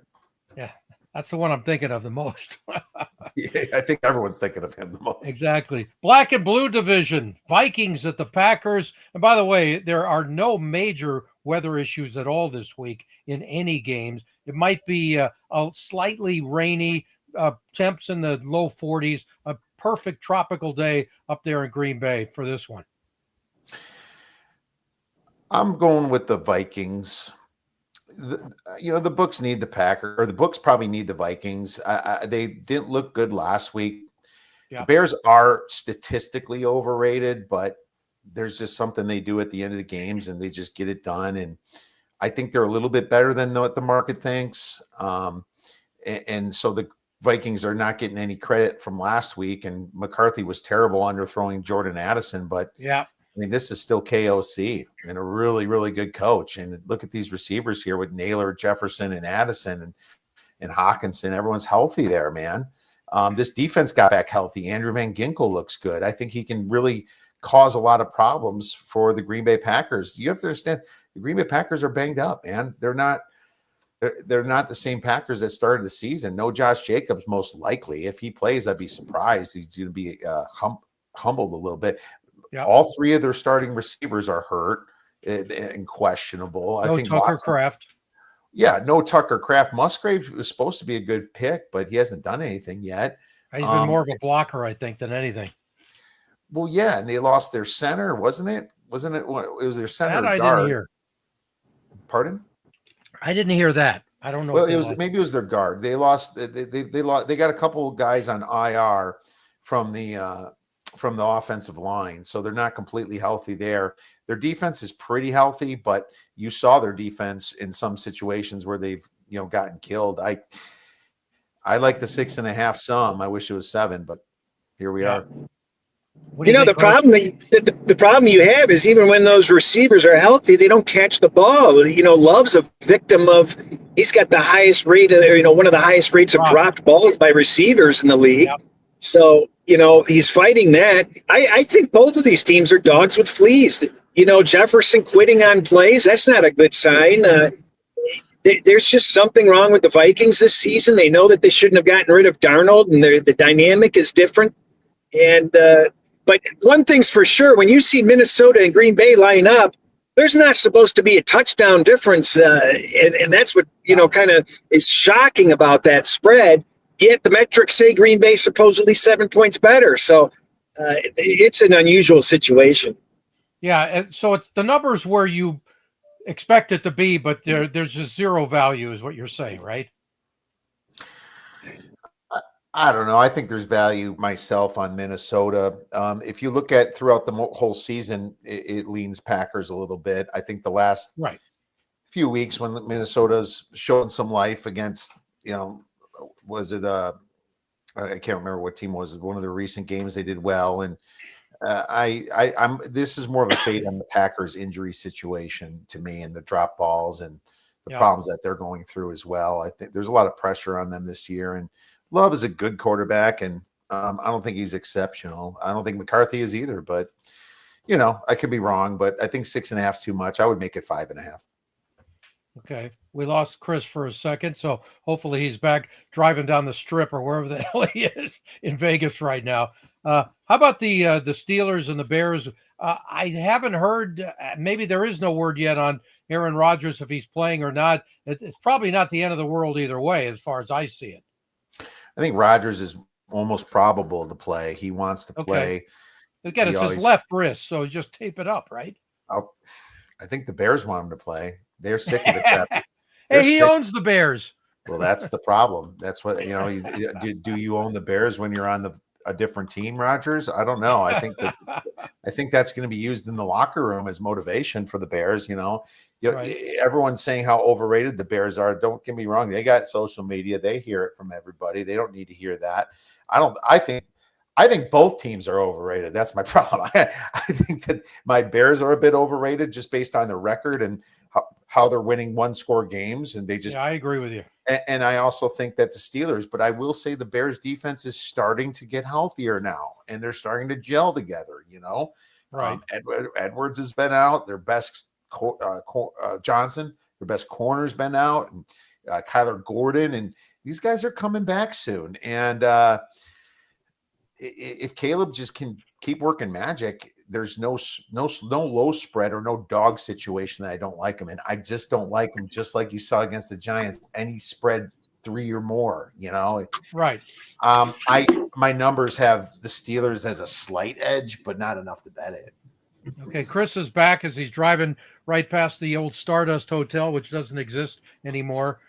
Yeah, that's the one I'm thinking of the most. Yeah, I think everyone's thinking of him the most. Exactly. Black and blue division, Vikings at the Packers. And by the way, there are no major weather issues at all this week in any games. It might be a slightly rainy, temps in the low 40s, a perfect tropical day up there in Green Bay for this one. I'm going with the Vikings. The books need the Packers, or the books probably need the Vikings. They didn't look good last week. Yeah. The Bears are statistically overrated, but there's just something they do at the end of the games, and they just get it done. And I think they're a little bit better than what the market thinks. And so the Vikings are not getting any credit from last week. And McCarthy was terrible underthrowing Jordan Addison, but yeah. I mean, this is still KOC and a really, really good coach. And look at these receivers here with Naylor, Jefferson, and Addison and Hawkinson. Everyone's healthy there, man. This defense got back healthy. Andrew Van Ginkel looks good. I think he can really cause a lot of problems for the Green Bay Packers. You have to understand the Green Bay Packers are banged up, man. They're not they're not the same Packers that started the season. No Josh Jacobs, most likely. If he plays, I'd be surprised. He's going to be humbled a little bit. Yep. All three of their starting receivers are hurt and questionable. No I think Tucker Kraft. Yeah, no Tucker Kraft. Musgrave was supposed to be a good pick, but he hasn't done anything yet. He's been more of a blocker, I think, than anything. Well, yeah, and they lost their center, wasn't it? It was their center. That I guard. didn't hear. Pardon? I didn't hear that. I don't know. Well, maybe it was their guard. They lost. They lost. They got a couple of guys on IR from the offensive line, so they're not completely healthy there. Their defense is pretty healthy, but you saw their defense in some situations where they've gotten killed. I like the 6.5 some. I wish it was 7, but here we are. The problem you have is even when those receivers are healthy, they don't catch the ball. Love's a victim of. He's got the highest rate of, one of the highest rates of dropped balls by receivers in the league. Yep. So he's fighting that. I think both of these teams are dogs with fleas. Jefferson quitting on plays, that's not a good sign. There's just something wrong with the Vikings this season. They know that they shouldn't have gotten rid of Darnold, and the dynamic is different. And but one thing's for sure, when you see Minnesota and Green Bay line up, there's not supposed to be a touchdown difference, and that's what kind of is shocking about that spread. Yet the metrics say Green Bay supposedly 7 points better, so it's an unusual situation. Yeah, and so it's the numbers where you expect it to be, but there's just zero value, is what you're saying, right? I don't know. I think there's value myself on Minnesota. If you look at throughout the whole season, it leans Packers a little bit. I think the last few weeks when Minnesota's showing some life against, was it I can't remember what team was. One of the recent games they did well, and I'm this is more of a fade on the Packers injury situation to me, and the drop balls and the problems that they're going through as well. I think there's a lot of pressure on them this year, and Love is a good quarterback, and I don't think he's exceptional. I don't think McCarthy is either, but I could be wrong, but I think 6.5 is too much. I would make it 5.5. Okay. We lost Chris for a second, so hopefully he's back driving down the strip or wherever the hell he is in Vegas right now. How about the Steelers and the Bears? I haven't heard, maybe there is no word yet on Aaron Rodgers, if he's playing or not. It's probably not the end of the world either way, as far as I see it. I think Rodgers is almost probable to play. He wants to play. Okay. Again, it's his left wrist, so just tape it up, right? I think the Bears want him to play. They're sick of the crap. Hey, he owns the Bears. Well, that's the problem. That's what do you own the Bears when you're on a different team, Rodgers? I don't know. I think that's going to be used in the locker room as motivation for the Bears. Everyone's saying how overrated the Bears are. Don't get me wrong. They got social media. They hear it from everybody. They don't need to hear that. I think both teams are overrated. That's my problem. I think that my Bears are a bit overrated just based on their record and how they're winning one-score games, and they just. Yeah, I agree with you. And I also think that the Steelers, but I will say the Bears defense is starting to get healthier now, and they're starting to gel together. Right. Edwards has been out. Their best Johnson, their best corner's been out, and Kyler Gordon, and these guys are coming back soon. And if Caleb just can keep working magic, there's no low spread or no dog situation that I don't like him in. I just don't like him, just like you saw against the Giants. Any spread 3 or more, Right. My numbers have the Steelers as a slight edge, but not enough to bet it. Okay, Chris is back as he's driving right past the old Stardust Hotel, which doesn't exist anymore.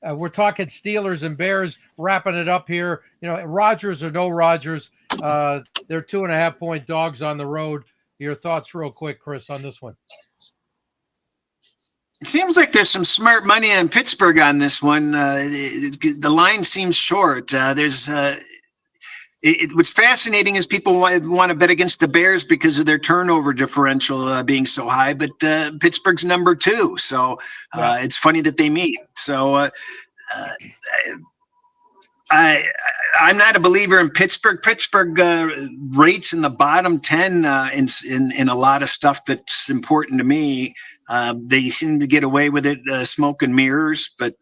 We're talking Steelers and Bears, wrapping it up here. Rodgers or no Rodgers, they're 2.5-point dogs on the road. Your thoughts real quick, Chris, on this one. It seems like there's some smart money in Pittsburgh on this one. The line seems short. What's fascinating is people want to bet against the Bears because of their turnover differential being so high, but Pittsburgh's number 2, so it's funny that they meet. So I'm not a believer in Pittsburgh. Pittsburgh rates in the bottom 10 in a lot of stuff that's important to me. They seem to get away with it, smoke and mirrors. But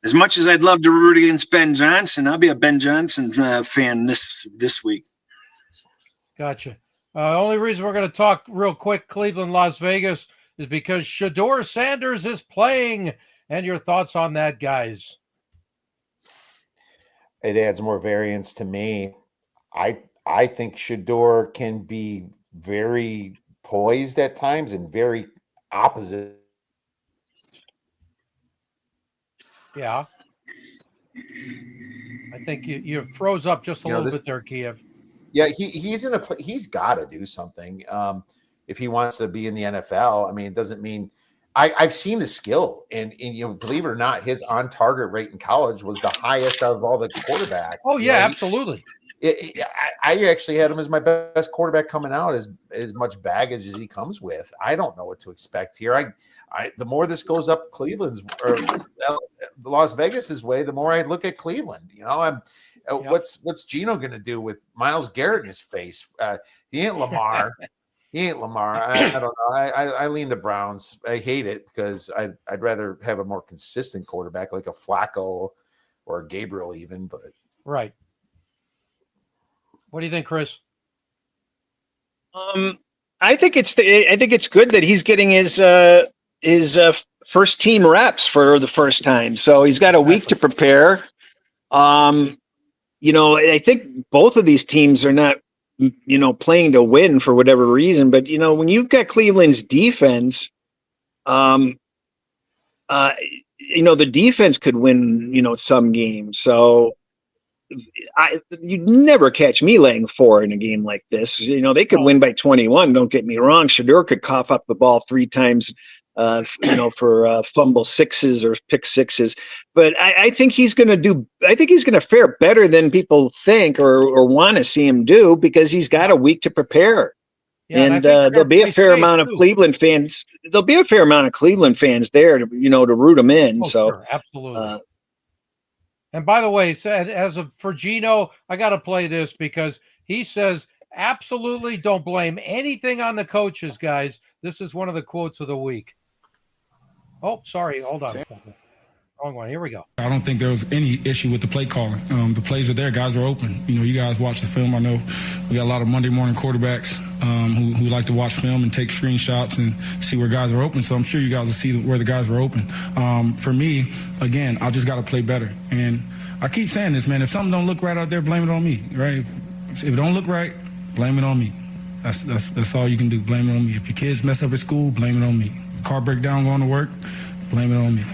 as much as I'd love to root against Ben Johnson, I'll be a Ben Johnson fan this week. Gotcha. Only reason we're going to talk real quick, Cleveland, Las Vegas, is because Shedeur Sanders is playing. And your thoughts on that, guys? It adds more variance to me. I think Shedeur can be very poised at times and very opposite. Yeah. I think you froze up just a little bit there, Kiev. Yeah, he's in he's got to do something if he wants to be in the NFL. I mean, it doesn't mean I've seen the skill, and believe it or not, his on target rate in college was the highest out of all the quarterbacks. Oh yeah, absolutely. I actually had him as my best quarterback coming out, as much baggage as he comes with. I don't know what to expect here. The more this goes up Cleveland's or Las Vegas's way, the more I look at Cleveland. What's Geno going to do with Myles Garrett in his face? He ain't Lamar. He ain't Lamar. I don't know. I lean the Browns. I hate it because I'd rather have a more consistent quarterback like a Flacco or a Gabriel even. But right. What do you think, Chris? I think it's good that he's getting his first team reps for the first time. So he's got a week to prepare. I think both of these teams are not, playing to win for whatever reason. But, when you've got Cleveland's defense, the defense could win, some games. So you'd never catch me laying 4 in a game like this. They could win by 21. Don't get me wrong. Shedeur could cough up the ball 3 times, for fumble sixes or pick sixes. But I think he's going to fare better than people think or want to see him do because he's got a week to prepare. Yeah, and there'll be a fair amount of Cleveland fans. There'll be a fair amount of Cleveland fans there to root him in. Sure, absolutely. And by the way, for Geno, I got to play this because he says, absolutely don't blame anything on the coaches, guys. This is one of the quotes of the week. Oh, sorry. Hold on. Wrong one. Here we go. I don't think there was any issue with the play calling. The plays were there. Guys were open. You guys watch the film. I know we got a lot of Monday morning quarterbacks who like to watch film and take screenshots and see where guys are open. So I'm sure you guys will see where the guys were open. For me, again, I just got to play better. And I keep saying this, man. If something don't look right out there, blame it on me, right? If it don't look right, blame it on me. That's all you can do. Blame it on me. If your kids mess up at school, blame it on me. Car break down going to work, blame it on me.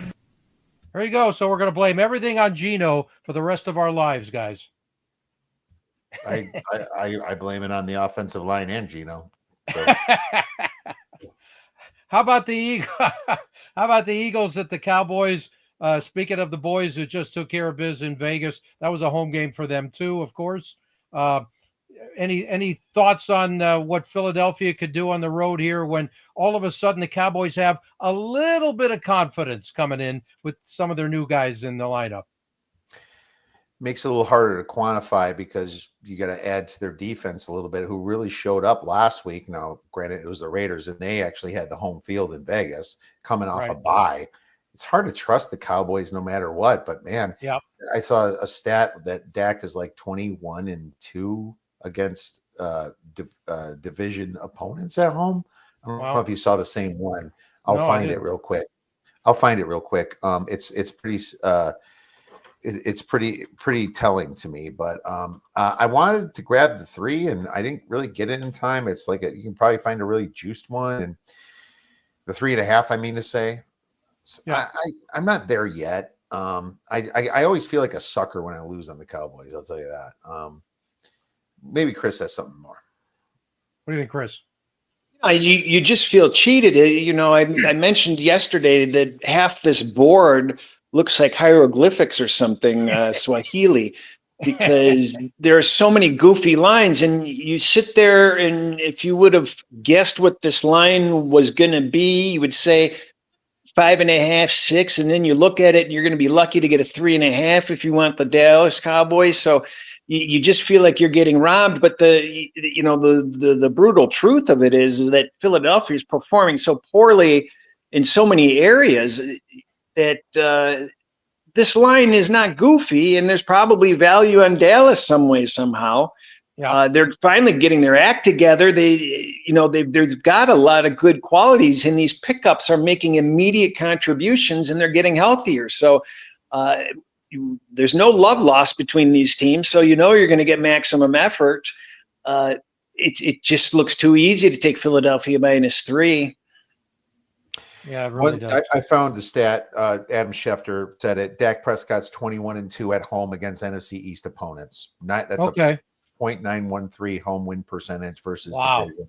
There you go. So we're going to blame everything on Geno for the rest of our lives, guys. I blame it on the offensive line and Geno. So. How about the Eagles at the Cowboys? Speaking of the boys who just took care of biz in Vegas, that was a home game for them too, of course. Any thoughts on what Philadelphia could do on the road here when all of a sudden the Cowboys have a little bit of confidence coming in with some of their new guys in the lineup? Makes it a little harder to quantify because you got to add to their defense a little bit, who really showed up last week. Now, granted, it was the Raiders, and they actually had the home field in Vegas coming off a bye. It's hard to trust the Cowboys no matter what, but man, I saw a stat that Dak is like 21-2 against division opponents at home. I don't know if you saw the same one. I'll find it real quick. It's pretty telling to me, but I wanted to grab the 3 and I didn't really get it in time. It's like you can probably find a really juiced one, and the 3.5, I mean to say. So I'm not there yet. I always feel like a sucker when I lose on the Cowboys. I'll tell you that. Maybe Chris has something more. What do you think, Chris? You just feel cheated. I mentioned yesterday that half this board looks like hieroglyphics or something, Swahili, because there are so many goofy lines. And you sit there, and if you would have guessed what this line was going to be, you would say, 5.5, 6, and then you look at it and you're going to be lucky to get a 3.5 if you want the Dallas Cowboys. So you just feel like you're getting robbed. But the brutal truth of it is that Philadelphia is performing so poorly in so many areas that this line is not goofy, and there's probably value on Dallas some way, somehow. Yeah. They're finally getting their act together. They've got a lot of good qualities, and these pickups are making immediate contributions, and they're getting healthier. So there's no love lost between these teams. So you're going to get maximum effort. It just looks too easy to take Philadelphia -3. Yeah, it really does. I found the stat. Adam Schefter said it. Dak Prescott's 21-2 at home against NFC East opponents. That's okay. .913 home win percentage versus division.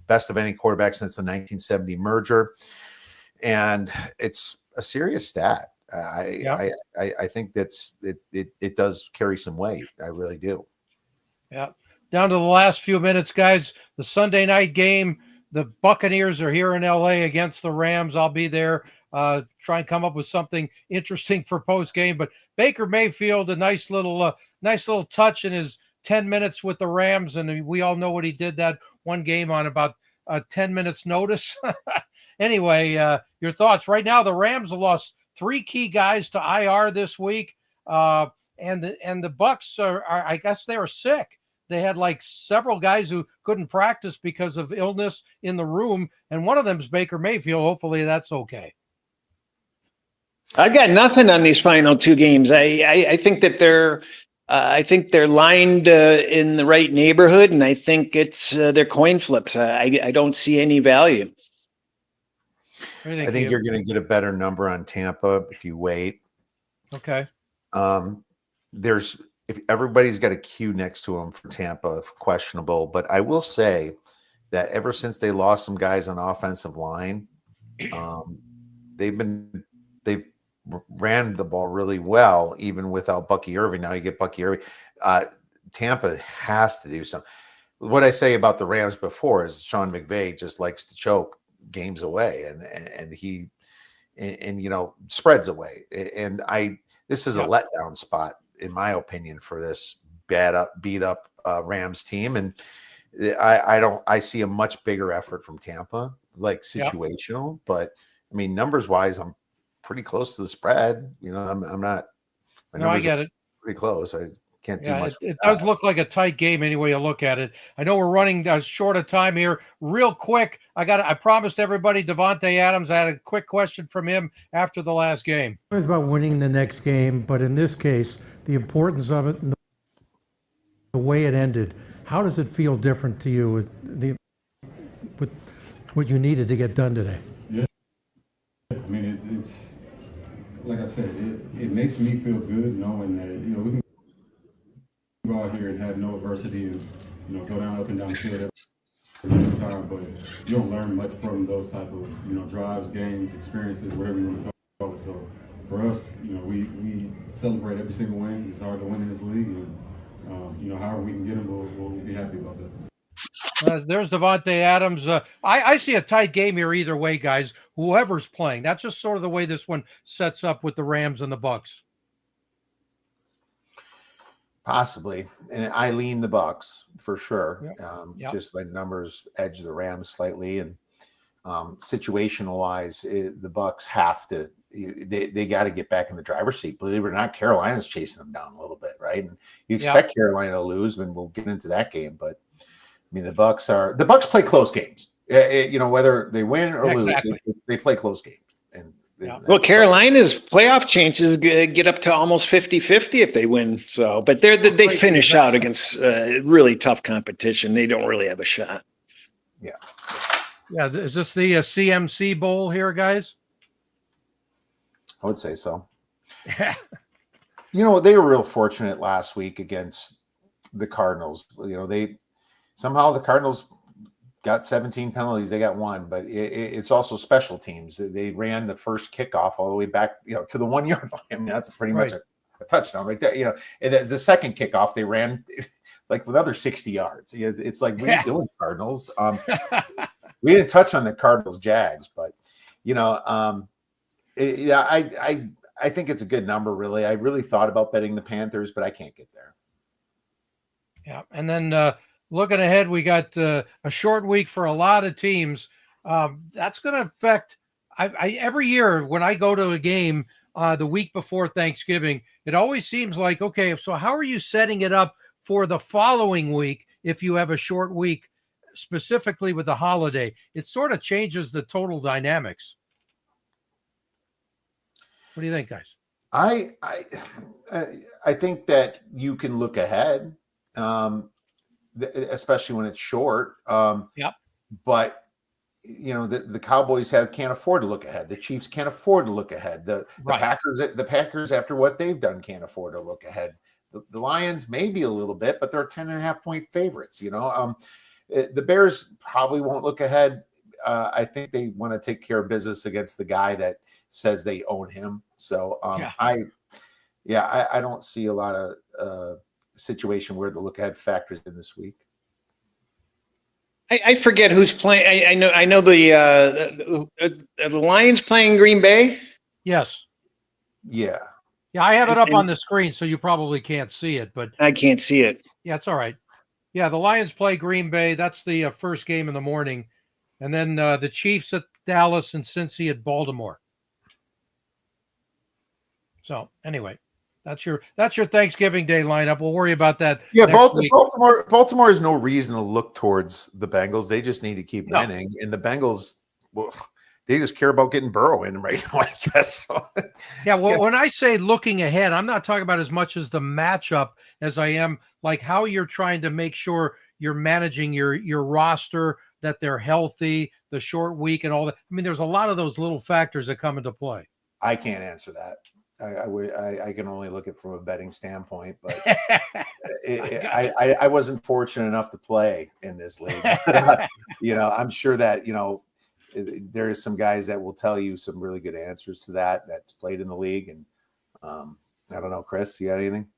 Best of any quarterback since the 1970 merger. And it's a serious stat. I think it does carry some weight. I really do. Yeah. Down to the last few minutes, guys. The Sunday night game. The Buccaneers are here in LA against the Rams. I'll be there. Try and come up with something interesting for post game. But Baker Mayfield, a nice little touch in his 10 minutes with the Rams, and we all know what he did that one game on about 10 minutes notice. Anyway, your thoughts right now? The Rams have lost 3 key guys to IR this week, and the Bucs are I guess they were sick. They had like several guys who couldn't practice because of illness in the room, and one of them is Baker Mayfield. Hopefully that's okay. I got nothing on these final 2 games. I think that they're lined in the right neighborhood, and I think it's they're coin flips. I don't see any value. I think you're going to get a better number on Tampa if you wait. Okay. If everybody's got a Q next to them for Tampa, questionable. But I will say that ever since they lost some guys on offensive line, they've ran the ball really well, even without Bucky Irving. Now you get Bucky Irving. Tampa has to do something. What I say about the Rams before is Sean McVay just likes to choke games away, and he spreads away. And this is a letdown spot, in my opinion, for this beat up Rams team. And I see a much bigger effort from Tampa, like situational, but I mean, numbers wise, I'm pretty close to the spread. I'm not. No, I get it. Pretty close. I can't do much. It does look like a tight game any way you look at it. I know we're running short of time here. Real quick, I promised everybody Davante Adams. I had a quick question from him after the last game. It was about winning the next game, but in this case, the importance of it and the way it ended. How does it feel different to you with what you needed to get done today? Yeah, I mean it's like I said, it makes me feel good knowing that we can go out here and have no adversity and go up and down the field at the same time, but you don't learn much from those type of drives, games, experiences, whatever you want to call it. So for us, we celebrate every single win. It's hard to win in this league, and however we can get them, we'll be happy about that. There's Davante Adams. I see a tight game here either way, guys. Whoever's playing, that's just sort of the way this one sets up with the Rams and the Bucs. Possibly, and I lean the Bucs for sure. Yep. Just by numbers, edge the Rams slightly, and situational wise, the Bucs have to. They got to get back in the driver's seat. Believe it or not, Carolina's chasing them down a little bit, right? And you expect Carolina to lose, and we'll get into that game. But I mean, the Bucs play close games. Whether they win or lose, they play close games. And well, Carolina's playoff chances get up to almost 50-50 if they win. So, but they finish out against really tough competition. They don't really have a shot. Yeah. Yeah. Is this the CMC Bowl here, guys? I would say so. Yeah. They were real fortunate last week against the Cardinals. The Cardinals got 17 penalties. They got 1, but it's also special teams. They ran the first kickoff all the way back, to the 1 yard line. I mean, that's pretty much a touchdown right there. And the second kickoff they ran like with other 60 yards. It's like, what are you doing, Cardinals? We didn't touch on the Cardinals Jags, but I think it's a good number, really. I really thought about betting the Panthers, but I can't get there. Yeah, and then looking ahead, we got a short week for a lot of teams. That's going to affect. I every year when I go to a game the week before Thanksgiving, it always seems like, okay, so how are you setting it up for the following week if you have a short week, specifically with the holiday? It sort of changes the total dynamics. What do you think, guys? I think that you can look ahead, especially when it's short. Yep. But the Cowboys can't afford to look ahead. The Chiefs can't afford to look ahead. The Packers, after what they've done, can't afford to look ahead. The Lions maybe a little bit, but they're 10.5-point favorites. The Bears probably won't look ahead. I think they want to take care of business against the guy that says they own him. So I don't see a lot of situation where the look ahead factors in this week. I forget who's playing. I know the Lions playing Green Bay. Yes. Yeah. Yeah, I have it up on the screen, so you probably can't see it, but I can't see it. Yeah, it's all right. Yeah, the Lions play Green Bay. That's the first game in the morning, and then the Chiefs at Dallas and Cincy at Baltimore. So anyway, that's your Thanksgiving Day lineup. We'll worry about that. Yeah, next week. Baltimore has no reason to look towards the Bengals. They just need to keep winning, and the Bengals, they just care about getting Burrow in right now, I guess. So, yeah, well, when I say looking ahead, I'm not talking about as much as the matchup as I am like how you're trying to make sure you're managing your roster, that they're healthy, the short week, and all that. I mean, there's a lot of those little factors that come into play. I can't answer that. I can only look at it from a betting standpoint, but I wasn't fortunate enough to play in this league. I'm sure that there is some guys that will tell you some really good answers to that's played in the league, and I don't know, Chris, you got anything?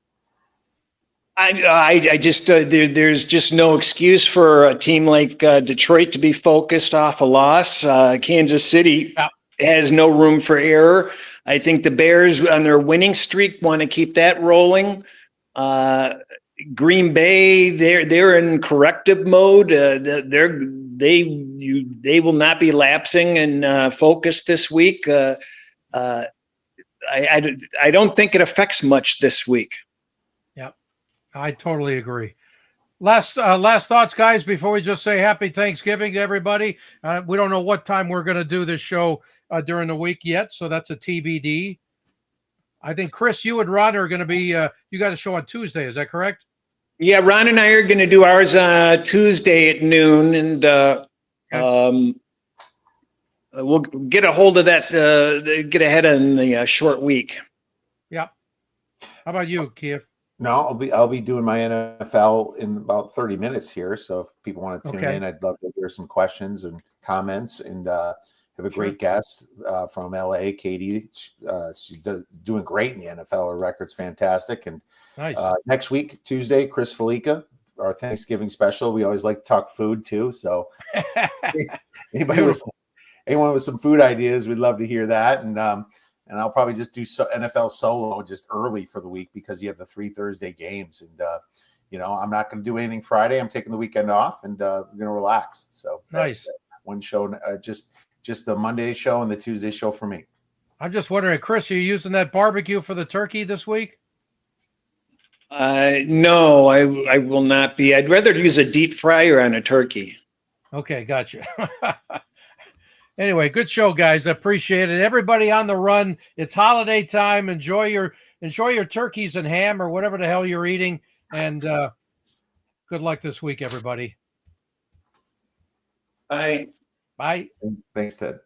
I just there's just no excuse for a team like Detroit to be focused off a loss. Kansas City has no room for error. I think the Bears on their winning streak want to keep that rolling. Green Bay, they're in corrective mode. They will not be lapsing in focus this week. I don't think it affects much this week. Yep, I totally agree. Last thoughts, guys, before we just say happy Thanksgiving to everybody. We don't know what time we're going to do this show during the week yet, so that's a TBD. I think Chris, you and Ron are going to be. You got a show on Tuesday, is that correct? Yeah, Ron and I are going to do ours Tuesday at noon, and we'll get a hold of that. Get ahead in the short week. Yeah. How about you, Kiev? No, I'll be doing my NFL in about 30 minutes here. So if people want to tune in, I'd love to hear some questions and comments, and have a great guest from LA, Katie. She's doing great in the NFL. Her record's fantastic. And nice. Next week, Tuesday, Chris Felica, our Thanksgiving special. We always like to talk food too. So anyone with some food ideas, we'd love to hear that. And I'll probably just do NFL solo just early for the week because you have the 3 Thursday games. And, I'm not going to do anything Friday. I'm taking the weekend off, and we're going to relax. So nice. One show, just the Monday show and the Tuesday show for me. I'm just wondering, Chris, are you using that barbecue for the turkey this week? No, I will not be. I'd rather use a deep fryer on a turkey. Okay, gotcha. Anyway, good show, guys. I appreciate it. Everybody on the run. It's holiday time. Enjoy your turkeys and ham or whatever the hell you're eating. And good luck this week, everybody. Bye. Bye. Thanks, Ted.